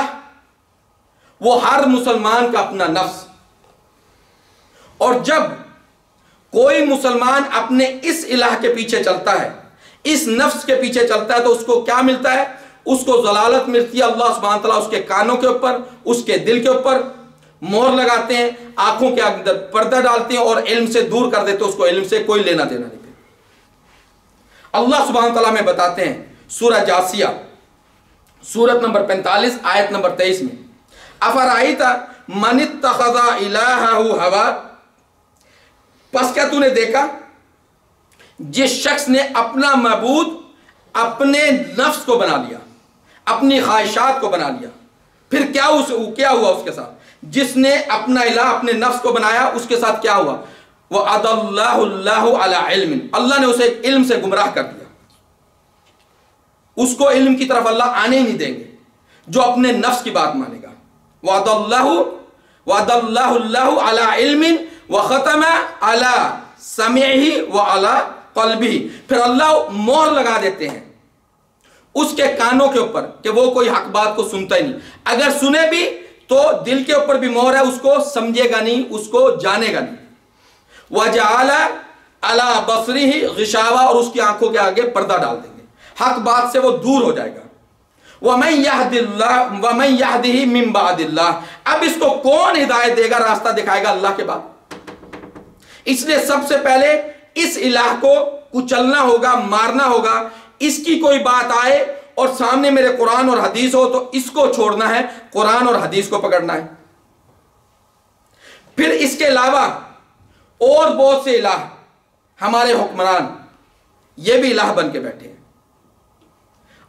وہ ہر مسلمان کا اپنا نفس، اور جب کوئی مسلمان اپنے اس الہ کے پیچھے چلتا ہے، اس نفس کے پیچھے چلتا ہے، تو اس کو کیا ملتا ہے؟ اس کو ضلالت ملتی ہے۔ اللہ سبحانہ تعالیٰ اس کے کانوں کے اوپر، اس کے دل کے اوپر مہر لگاتے ہیں، آنکھوں کے اندر پردہ ڈالتے ہیں اور علم سے دور کر دیتے ہیں، اس کو علم سے کوئی لینا دینا نہیں۔ اللہ سبحانہ تعالیٰ میں بتاتے ہیں سورہ جاسیہ سورت نمبر 45 آیت نمبر 23 میں، افرائیت من اتخذ الہہ ہوا، پس کیا تو نے دیکھا جس شخص نے اپنا معبود اپنے نفس کو بنا لیا، اپنی خواہشات کو بنا لیا، پھر کیا ہوا اس کے ساتھ؟ جس نے اپنا الہ اپنے نفس کو بنایا، اس کے ساتھ کیا ہوا؟ وَأَضَلَّهُ اللَّهُ عَلَىٰ عِلْمٍ، اللہ نے اسے علم سے گمراہ کر دیا، اس کو علم کی طرف اللہ آنے ہی نہیں دیں گے جو اپنے نفس کی بات مانے گا۔ وَأَضَلَّهُ اللَّهُ عَلَىٰ عِلْمٍ وَخَتَمَ عَلَىٰ سَمْعِهِ وَعَلَىٰ قَلْبِهِ، پھر اللہ مہر لگا دیتے ہیں اس کے کانوں کے اوپر کہ وہ کوئی حق بات کو سنتا ہی نہیں، اگر سنے بھی تو دل کے اوپر بھی مہر ہے، اس کو سمجھے گا نہیں، اس کو جانے گا نہیں۔ وَجَعَلَ عَلَى بَصْرِهِ غِشَاوَةً، اور اس کی آنکھوں کے آگے پردہ ڈال دیں گے، حق بات سے وہ دور ہو جائے گا۔ وَمَن يَهْدِهِ مِن بَعْدِ اللَّهِ، اب اس کو کون ہدایت دے گا، راستہ دکھائے گا اللہ کے بعد؟ اس لیے سب سے پہلے اس الہ کو کچلنا ہوگا، مارنا ہوگا۔ اس کی کوئی بات آئے اور سامنے میرے قرآن اور حدیث ہو تو اس کو چھوڑنا ہے، قرآن اور حدیث کو پکڑنا ہے۔ پھر اس کے علاوہ اور بہت سے الہ، ہمارے حکمران یہ بھی الہ بن کے بیٹھے ہیں۔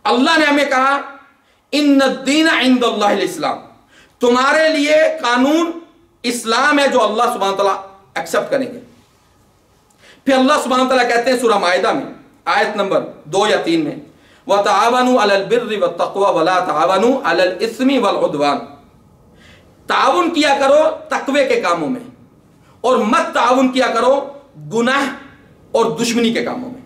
اللہ نے ہمیں کہا ان الدین عند اللہ الاسلام، تمہارے لیے قانون اسلام ہے جو اللہ سبحانہ وتعالیٰ ایکسپٹ کریں گے۔ پھر اللہ سبحانہ وتعالیٰ کہتے ہیں سورہ مائدہ میں آیت نمبر 2 یا 3 میں وَتَعَاوَنُوا عَلَى الْبِرِّ وَالتَّقْوَى وَلَا تَعَاوَنُوا عَلَى الْإِثْمِ وَالْعُدْوَانِ، تعاون کیا کرو تقوی کے کاموں میں اور مت تعاون کیا کرو گناہ اور دشمنی کے کاموں میں۔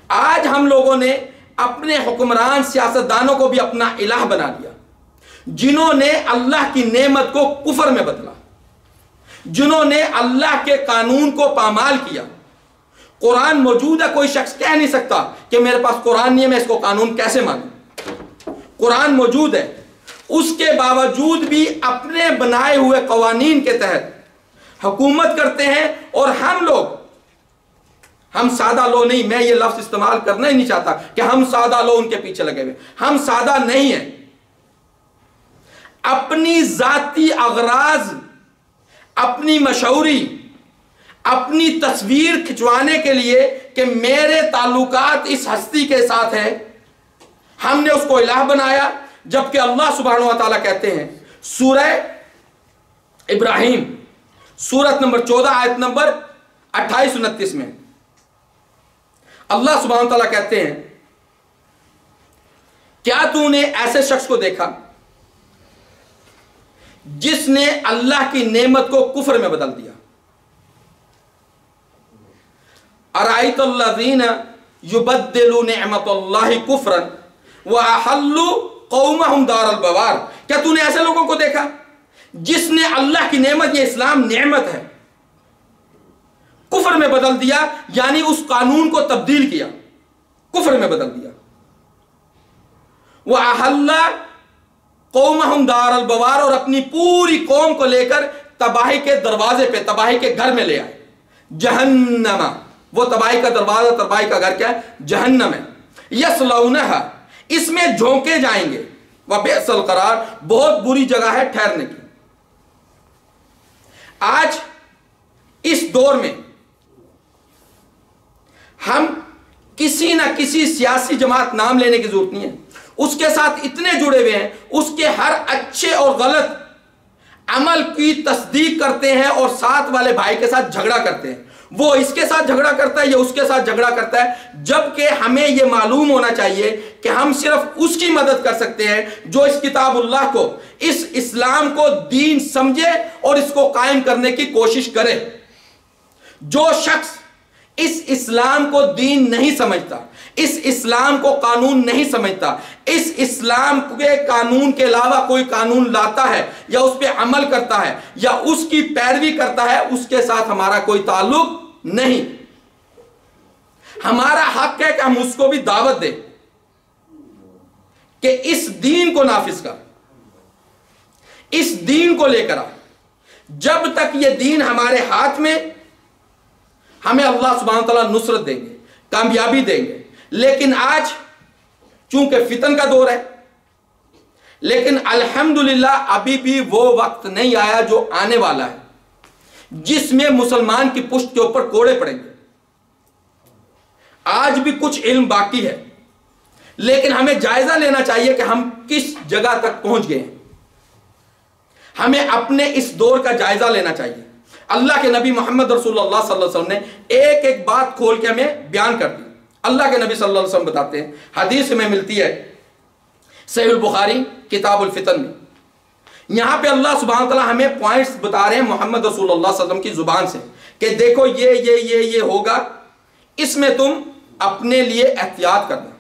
آج ہم لوگوں نے اپنے حکمران سیاستدانوں کو بھی اپنا الہ بنا لیا، جنہوں نے اللہ کی نعمت کو کفر میں بدلا، جنہوں نے اللہ کے قانون کو پامال کیا۔ قرآن موجود ہے، کوئی شخص کہہ نہیں سکتا کہ میرے پاس قرآن نہیں ہے، میں اس کو قانون کیسے مانوں؟ قرآن موجود ہے، اس کے باوجود بھی اپنے بنائے ہوئے قوانین کے تحت حکومت کرتے ہیں۔ اور ہم سادہ لوگ نہیں، میں یہ لفظ استعمال کرنا ہی نہیں چاہتا کہ ہم سادہ لوگ ان کے پیچھے لگے ہوئے، ہم سادہ نہیں ہیں۔ اپنی ذاتی اغراض، اپنی مشہوری، اپنی تصویر کھچوانے کے لیے کہ میرے تعلقات اس ہستی کے ساتھ ہیں، ہم نے اس کو الہ بنایا۔ جبکہ اللہ سبحانہ و تعالیٰ کہتے ہیں سورہ ابراہیم سورت نمبر 14 آیت نمبر 28-29 میں اللہ سبحانہ و تعالیٰ کہتے ہیں کیا تو نے ایسے شخص کو دیکھا جس نے اللہ کی نعمت کو کفر میں بدل دیا؟ ارائیت الذین یبدلوا نعمت اللہ کفرا واحلوا قومہم دار البوار، کیا تو نے ایسے لوگوں کو دیکھا جس نے اللہ کی نعمت، یہ اسلام نعمت ہے، کفر میں بدل دیا، یعنی اس قانون کو تبدیل کیا، کفر میں بدل دیا۔ وَأَحَلَّ قَوْمَهُمْ دَارَ الْبَوَارِ، اور اپنی پوری قوم کو لے کر تباہی کے دروازے پہ، تباہی کے گھر میں لے آئے۔ جہنم، وہ تباہی کا دروازہ، تباہی کا گھر کیا ہے؟ جہنم ہے۔ یصلونها، اس میں جھونکے جائیں گے۔ وَبِئْسَ الْقَرَارِ، بہت بری جگہ ہے ٹھہرنے کی۔ آج اس دور میں ہم کسی نہ کسی سیاسی جماعت نام لینے کی ضرورت نہیں ہے، اس کے ساتھ اتنے جڑے ہوئے ہیں، اس کے ہر اچھے اور غلط عمل کی تصدیق کرتے ہیں اور ساتھ والے بھائی کے ساتھ جھگڑا کرتے ہیں۔ وہ اس کے ساتھ جھگڑا کرتا ہے، یہ اس کے ساتھ جھگڑا کرتا ہے، جبکہ ہمیں یہ معلوم ہونا چاہیے کہ ہم صرف اس کی مدد کر سکتے ہیں جو اس کتاب اللہ کو، اس اسلام کو دین سمجھے اور اس کو قائم کرنے کی کوشش کرے۔ جو شخص اس اسلام کو دین نہیں سمجھتا، اس اسلام کو قانون نہیں سمجھتا، اس اسلام کے قانون کے علاوہ کوئی قانون لاتا ہے یا اس پہ عمل کرتا ہے یا اس کی پیروی کرتا ہے، اس کے ساتھ ہمارا کوئی تعلق نہیں۔ ہمارا حق ہے کہ ہم اس کو بھی دعوت دیں کہ اس دین کو نافذ کر، اس دین کو لے کر آ۔ جب تک یہ دین ہمارے ہاتھ میں، ہمیں اللہ سبحانہ وتعالیٰ نصرت دیں گے، کامیابی دیں گے۔ لیکن آج چونکہ فتن کا دور ہے، لیکن الحمدللہ ابھی بھی وہ وقت نہیں آیا جو آنے والا ہے جس میں مسلمان کی پشت کے اوپر کوڑے پڑیں گے۔ آج بھی کچھ علم باقی ہے، لیکن ہمیں جائزہ لینا چاہیے کہ ہم کس جگہ تک پہنچ گئے ہیں۔ ہمیں اپنے اس دور کا جائزہ لینا چاہیے۔ اللہ کے نبی محمد رسول اللہ صلی اللہ علیہ وسلم نے ایک ایک بات کھول کے ہمیں بیان کر دی۔ اللہ کے نبی صلی اللہ علیہ وسلم بتاتے ہیں، حدیث میں ملتی ہے صحیح البخاری کتاب الفتن میں، یہاں پہ اللہ سبحانہ وتعالیٰ ہمیں پوائنٹس بتا رہے ہیں محمد رسول اللہ صلی اللہ علیہ وسلم کی زبان سے کہ دیکھو یہ ہوگا، اس میں تم اپنے لیے احتیاط کرنا۔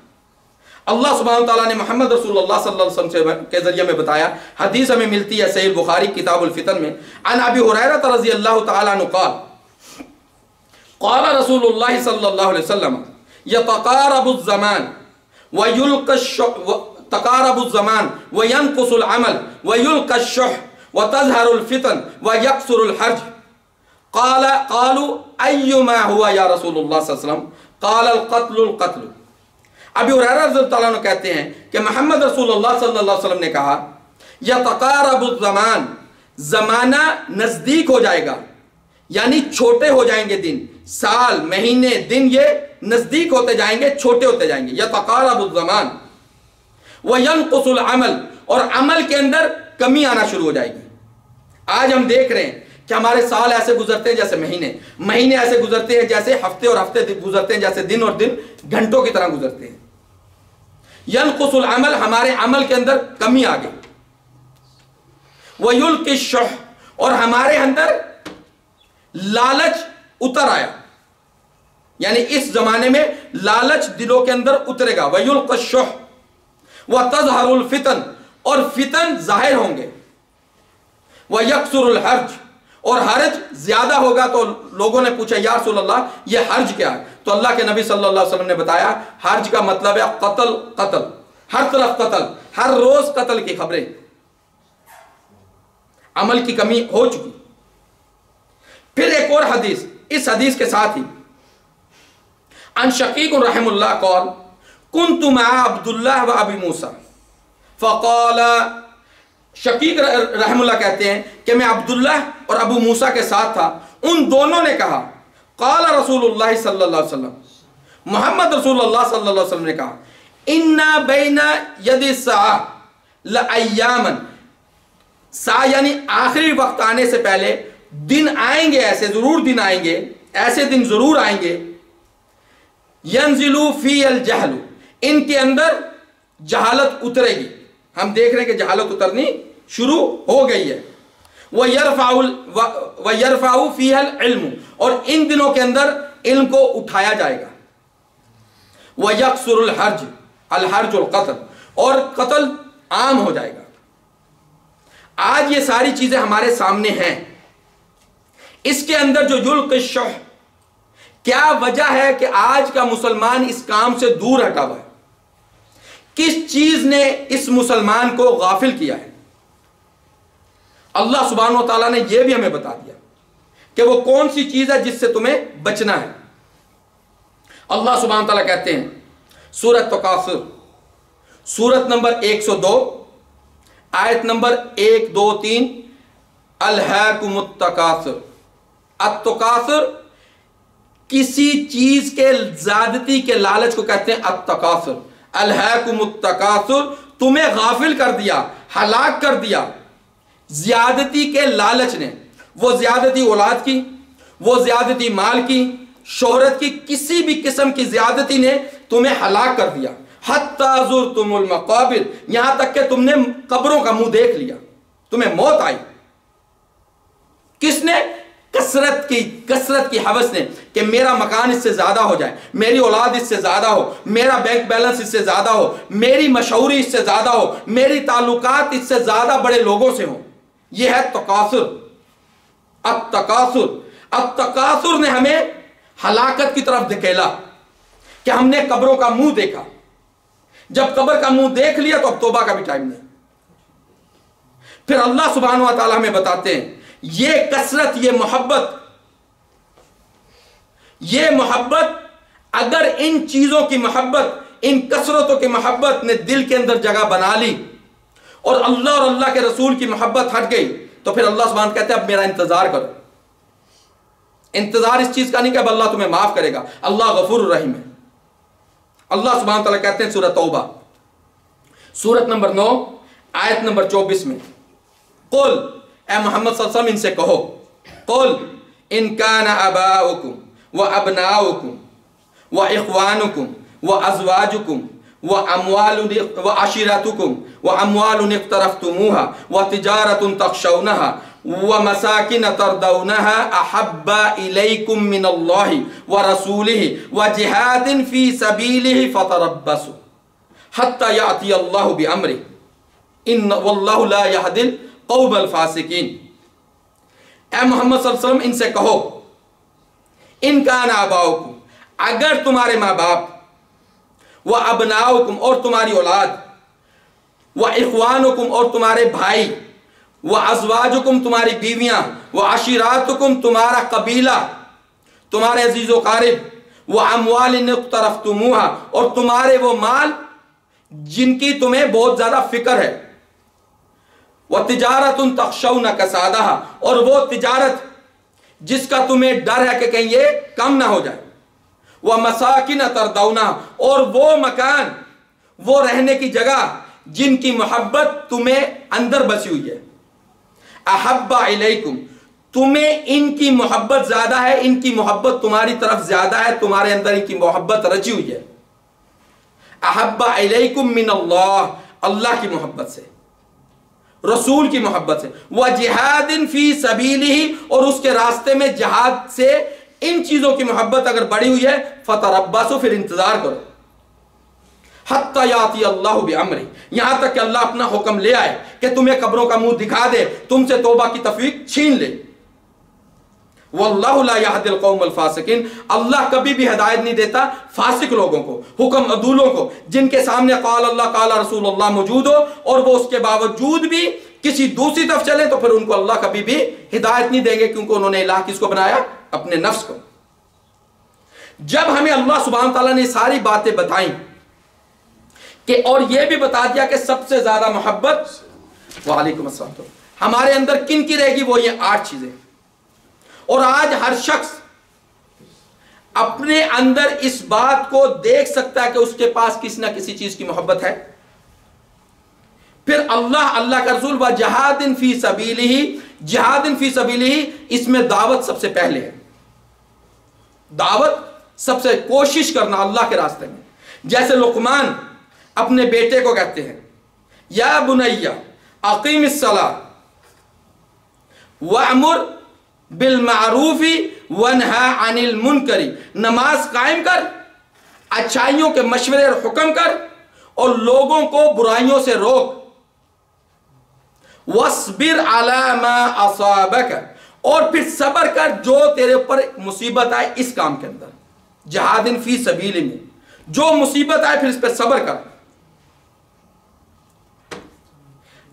اللہ سبحانہ تعالیٰ نے محمد رسول اللہ صلی اللہ علیہ وسلم کے ذریعے میں بتایا. حدیث ہمیں ملتی ہے صحیح بخاری کتاب الفتن میں, عن ابی ہریرہ رضی اللہ تعالیٰ عنہ قال قال رسول اللہ صلی اللہ علیہ وسلم یتقارب الزمان تقارب الزمان وینقص العمل ویلقى الشح وتظہر الفتن ویکثر الحرج. قالوا ایما ہوا یا رسول اللہ صلی اللہ علیہ وسلم قال القتل القتل. ابی ہریرہ رضی اللہ عنہ کہتے ہیں کہ محمد رسول اللہ صلی اللہ علیہ وسلم نے کہا یتقارب الزمان, زمانہ نزدیک ہو جائے گا, یعنی چھوٹے ہو جائیں گے دن, سال مہینے دن یہ نزدیک ہوتے جائیں گے, چھوٹے ہوتے جائیں گے. یتقارب الزمان وینقص العمل, اور عمل کے اندر کمی آنا شروع ہو جائے گی. آج ہم دیکھ رہے ہیں کہ ہمارے سال ایسے گزرتے ہیں جیسے مہینے, مہینے ایسے گزرتے ہیں جیسے ہفتے, اور ہفتے گزرتے ہیں جیسے دن, اور دن گھنٹوں کی طرح گزرتے ہیں. ینقص العمل, ہمارے عمل کے اندر کمی آ گئی. ویلقی الشح, اور ہمارے اندر لالچ اتر آیا, یعنی اس زمانے میں لالچ دلوں کے اندر اترے گا. ویلقی الشح وتظہر الفتن, اور فتن ظاہر ہوں گے. ویکثر الحرج, اور حرج زیادہ ہوگا. تو لوگوں نے پوچھا یا رسول اللہ یہ حرج کیا ہے؟ تو اللہ کے نبی صلی اللہ علیہ وسلم نے بتایا حرج کا مطلب ہے قتل, قتل, ہر طرف قتل, ہر روز قتل کی خبریں. عمل کی کمی ہو چکی. پھر ایک اور حدیث اس حدیث کے ساتھ ہی, عن شقیق رحم اللہ قال کنت مع عبداللہ و ابی موسیٰ فقال, شقیق رحم اللہ کہتے ہیں کہ میں عبداللہ اور ابو موسیٰ کے ساتھ تھا, ان دونوں نے کہا قال رسول اللہ صلی اللہ علیہ وسلم, محمد رسول اللہ صلی اللہ علیہ وسلم نے کہا اِنَّا بَيْنَ يَدِ السَّاعَةِ لَأَيَّامًا, سا یعنی آخری وقت آنے سے پہلے دن آئیں گے, ایسے ضرور دن آئیں گے, ایسے دن ضرور آئیں گے. يَنزِلُ فِي الْجَهْلُ, ان کے اندر جہالت اترے گی. ہم دیکھ رہے ہیں کہ جہالت اترنی شروع ہو گئی ہے. وَيَرْفَعُ فِيهَا الْعِلْمُ, اور ان دنوں کے اندر علم کو اٹھایا جائے گا. وَيَكْسُرُ الْحَرْجِ, الْحَرْجُ الْقَتْلِ, اور قتل عام ہو جائے گا. آج یہ ساری چیزیں ہمارے سامنے ہیں. اس کے اندر جو یلقی الشح, کیا وجہ ہے کہ آج کا مسلمان اس کام سے دور ہٹا ہوا ہے؟ کس چیز نے اس مسلمان کو غافل کیا ہے؟ اللہ سبحانہ و تعالیٰ نے یہ بھی ہمیں بتا دیا کہ وہ کون سی چیز ہے جس سے تمہیں بچنا ہے. اللہ سبحانہ و تعالیٰ کہتے ہیں سورۃ تکاثر, سورت نمبر 102 آیت نمبر 1, 2, 3, الہاکم التکاثر. التکاثر کسی چیز کے زیادتی کے لالچ کو کہتے ہیں التکاثر. الہاکم التکاثر, تمہیں غافل کر دیا, ہلاک کر دیا زیادتی کے لالچ نے. وہ زیادتی اولاد کی, وہ زیادتی مال کی, شہرت کی, کسی بھی قسم کی زیادتی نے تمہیں ہلاک کر دیا. حتی زرتم المقابر, یہاں تک کہ تم نے قبروں کا منہ دیکھ لیا, تمہیں موت آئی. کس نے؟ کثرت کی حوث نے, کہ میرا مکان اس سے زیادہ ہو جائے, میری اولاد اس سے زیادہ ہو, میرا بینک بیلنس اس سے زیادہ ہو, میری مشہوری اس سے زیادہ ہو, میری تعلقات اس سے زیادہ بڑے لوگوں سے ہوں. یہ ہے تکاثر. التکاثر, التکاثر نے ہمیں ہلاکت کی طرف دھکیلا کہ ہم نے قبروں کا منہ دیکھا. جب قبر کا منہ دیکھ لیا تو اب توبہ کا بھی ٹائم نہیں. پھر اللہ سبحانہ و تعالیٰ ہمیں بتاتے ہیں یہ کثرت, یہ محبت اگر ان چیزوں کی محبت, ان کثرتوں کی محبت نے دل کے اندر جگہ بنا لی اور اللہ کے رسول کی محبت ہٹ گئی, تو پھر اللہ سبحانہ کہتے ہیں اب میرا انتظار کرو. انتظار اس چیز کا نہیں کہ اب اللہ تمہیں معاف کرے گا, اللہ غفور الرحیم ہے. اللہ سبحانہ تعالیٰ کہتے ہیں سورۃ توبہ سورت نمبر 9 آیت نمبر 24 میں, قل, اے محمد صلی اللہ علیہ وسلم ان سے کہو, قل ان کان آباؤکم و ابناؤکم و اخوانکم و ازواجکم و عشیرتکم و اموال اقترفتموها و تجارت تخشونها و مساکن ترضونها احب الیکم من اللہ و رسولہ و جہاد فی سبیلہ فتربصوا حتی یاتی اللہ بامرہ ان واللہ لا یہدی القوم الفاسقین۔ اے محمد صلی اللہ علیہ وسلم ان سے کہو ان کان آباؤکم، اگر تمہارے ماں باپ، و ابناؤکم اور تمہاری اولاد، و اخوانکم اور تمہارے بھائی، و ازواجکم تمہاری بیویاں، و عشیراتکم تمہارا قبیلہ، تمہارے عزیز و قارب، و اموال اقترفتموہا اور تمہارے وہ مال جن کی تمہیں بہت زیادہ فکر ہے، وَتِجَارَةٌ تَخْشَوْنَ كَسَادَهَا اور وہ تجارت جس کا تمہیں ڈر ہے کہ کہیں یہ کم نہ ہو جائے، وَمَسَاكِنَ تَرْضَوْنَهَا اور وہ مکان، وہ رہنے کی جگہ جن کی محبت تمہیں اندر بسی ہوئی ہے، أَحَبَّ إِلَيْكُمْ تمہیں ان کی محبت زیادہ ہے، ان کی محبت تمہاری طرف زیادہ ہے، تمہارے اندر ان کی محبت رچی ہوئی ہے، أَحَبَّ إِلَيْكُمْ مِنَ اللَّهِ اللہ کی محبت سے، رسول کی محبت سے، وَجِهَادٍ فِي سَبِيلِهِ اور اس کے راستے میں جہاد سے، ان چیزوں کی محبت اگر بڑی ہوئی ہے فَتَرَبَّصُوا پھر انتظار کرو، حَتَّى يَأْتِيَ اللَّهُ بِأَمْرِهِ یہاں تک کہ اللہ اپنا حکم لے آئے کہ تمہیں قبروں کا منہ دکھا دے، تم سے توبہ کی توفیق چھین لے۔ وَاللَّهُ لَا يَهْدِي الْقَوْمَ الْفَاسِقِينَ اللہ کبھی بھی ہدایت نہیں دیتا فاسق لوگوں کو، حکم عدولوں کو، جن کے سامنے قال اللہ قال رسول اللہ موجود ہو اور وہ اس کے باوجود بھی کسی دوسری طرف چلیں تو پھر ان کو اللہ کبھی بھی ہدایت نہیں دیں گے، کیونکہ انہوں نے الہ کس کو بنایا؟ اپنے نفس کو۔ جب ہمیں اللہ سبحانہ تعالیٰ نے ساری باتیں بتائیں کہ اور یہ بھی بتا دیا کہ سب سے زیادہ محبت وعلیکم السلام ہمارے اندر کن کی رہے گی، وہ یہ 8 چیزیں، اور آج ہر شخص اپنے اندر اس بات کو دیکھ سکتا ہے کہ اس کے پاس کسی نہ کسی چیز کی محبت ہے۔ پھر اللہ کا رسول و جہاد فی سبیلہ، جہاد فی سبیلہ اس میں دعوت سب سے پہلے ہے، دعوت سب سے کوشش کرنا اللہ کے راستے میں، جیسے لقمان اپنے بیٹے کو کہتے ہیں یا بنی اقیم الصلاۃ وامر بالمعروف ونہا عن المنکر نماز قائم کر، اچھائیوں کے مشورے اور حکم کر اور لوگوں کو برائیوں سے روک، وَاصْبِرْ عَلَى مَا أَصَابَكَ اور پھر صبر کر جو تیرے اوپر مصیبت آئے اس کام کے اندر، جہاد فی سبیل میں جو مصیبت آئے پھر اس پہ صبر کر۔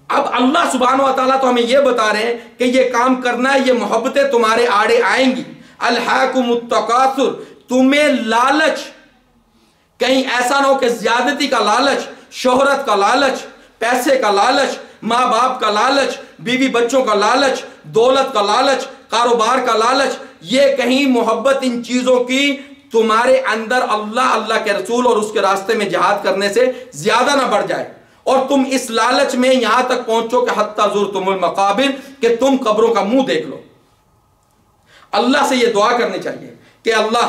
اب اللہ سبحانہ و تعالیٰ تو ہمیں یہ بتا رہے ہیں کہ یہ کام کرنا ہے، یہ محبتیں تمہارے آڑے آئیں گی، الہاکم التکاثر تمہیں لالچ، کہیں ایسا نہ ہو کہ زیادتی کا لالچ، شہرت کا لالچ، پیسے کا لالچ، ماں باپ کا لالچ، بیوی بچوں کا لالچ، دولت کا لالچ، کاروبار کا لالچ، یہ کہیں محبت ان چیزوں کی تمہارے اندر اللہ کے رسول اور اس کے راستے میں جہاد کرنے سے زیادہ نہ بڑھ جائے، اور تم اس لالچ میں یہاں تک پہنچو کہ حتی زرتم المقابر کہ تم قبروں کا منہ دیکھ لو۔ اللہ سے یہ دعا کرنی چاہیے کہ اللہ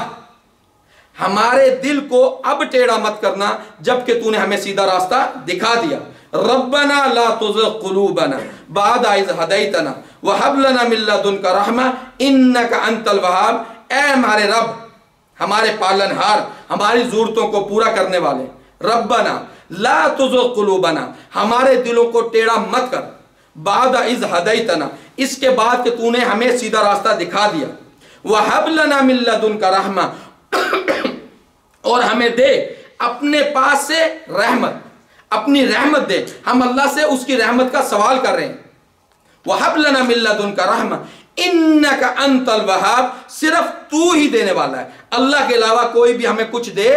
ہمارے دل کو اب ٹیڑھا مت کرنا جبکہ تو نے ہمیں سیدھا راستہ دکھا دیا۔ ربنا لا تزغ قلوبنا بعد اذ ہدیتنا وہب لنا من لدنک رحمہ انک انت الوہاب، اے ہمارے رب، ہمارے پالنہار، ہماری ضرورتوں کو پورا کرنے والے، ربنا لا تزغ قلوبنا ہمارے دلوں کو ٹیڑھا مت کر، بعد اذ ہدیتنا اس کے بعد کہ تو نے ہمیں سیدھا راستہ دکھا دیا، وہب لنا من لدنک رحمہ اور ہمیں دے اپنے پاس سے رحمت، اپنی رحمت دے، ہم اللہ سے اس کی رحمت کا سوال کر رہے ہیں۔ وَحَبْ لَنَا مِن لَّدُنْكَ رَحْمَةً إِنَّكَ أَنْتَ الْوَهَّابُ صرف تو ہی دینے والا ہے، اللہ کے علاوہ کوئی بھی ہمیں کچھ دے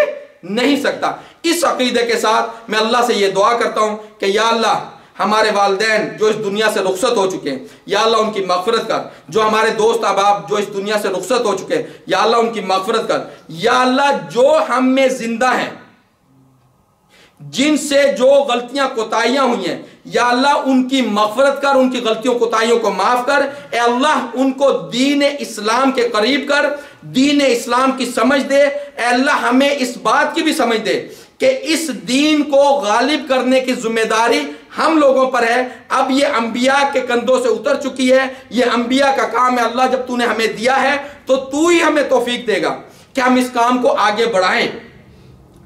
نہیں سکتا۔ اس عقیدے کے ساتھ میں اللہ سے یہ دعا کرتا ہوں کہ یا اللہ ہمارے والدین جو اس دنیا سے رخصت ہو چکے ہیں، یا اللہ ان کی مغفرت کر، جو ہمارے دوست احباب جو اس دنیا سے رخصت ہو چکے ہیں، یا اللہ ان کی مغفرت کر، یا اللہ جو ہم میں زندہ ہیں جن سے جو غلطیاں کوتاہیاں ہوئی ہیں، یا اللہ ان کی مغفرت کر، ان کی غلطیوں کوتاہیوں کو معاف کر، اے اللہ ان کو دین اسلام کے قریب کر، دین اسلام کی سمجھ دے، اے اللہ ہمیں اس بات کی بھی سمجھ دے کہ اس دین کو غالب کرنے کی ذمہ داری ہم لوگوں پر ہے، اب یہ انبیاء کے کندھوں سے اتر چکی ہے، یہ انبیاء کا کام ہے، اللہ جب تو نے ہمیں دیا ہے تو تو ہی ہمیں توفیق دے گا کہ ہم اس کام کو آگے بڑھائیں۔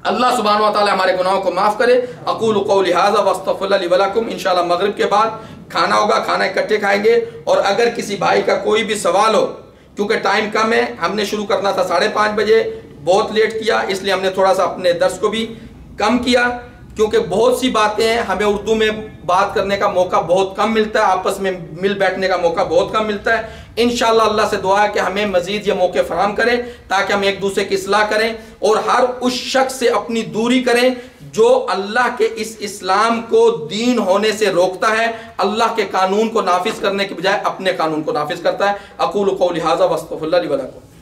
اللہ سبحانہ و تعالی ہمارے گناہوں کو معاف کرے۔ اقول قولی ھذا واستغفر اللہ لی ولکم۔ انشاءاللہ مغرب کے بعد کھانا ہوگا، کھانا اکٹھے کھائیں گے، اور اگر کسی بھائی کا کوئی بھی سوال ہو، کیونکہ ٹائم کم ہے، ہم نے شروع کرنا تھا 5:30 بجے، بہت لیٹ کیا، اس لیے ہم نے تھوڑا سا اپنے درس کو بھی کم کیا، کیونکہ بہت سی باتیں ہیں ہمیں اردو میں بات کرنے کا موقع بہت کم ملتا ہے، آپس میں مل بیٹھنے کا موقع بہت کم ملتا ہے۔ انشاءاللہ اللہ سے دعا ہے کہ ہمیں مزید یہ موقع فراہم کریں تاکہ ہم ایک دوسرے کی اصلاح کریں، اور ہر اس شخص سے اپنی دوری کریں جو اللہ کے اس اسلام کو دین ہونے سے روکتا ہے، اللہ کے قانون کو نافذ کرنے کے بجائے اپنے قانون کو نافذ کرتا ہے۔ اقول قولی ھذا واستغفر اللہ لی ولکم۔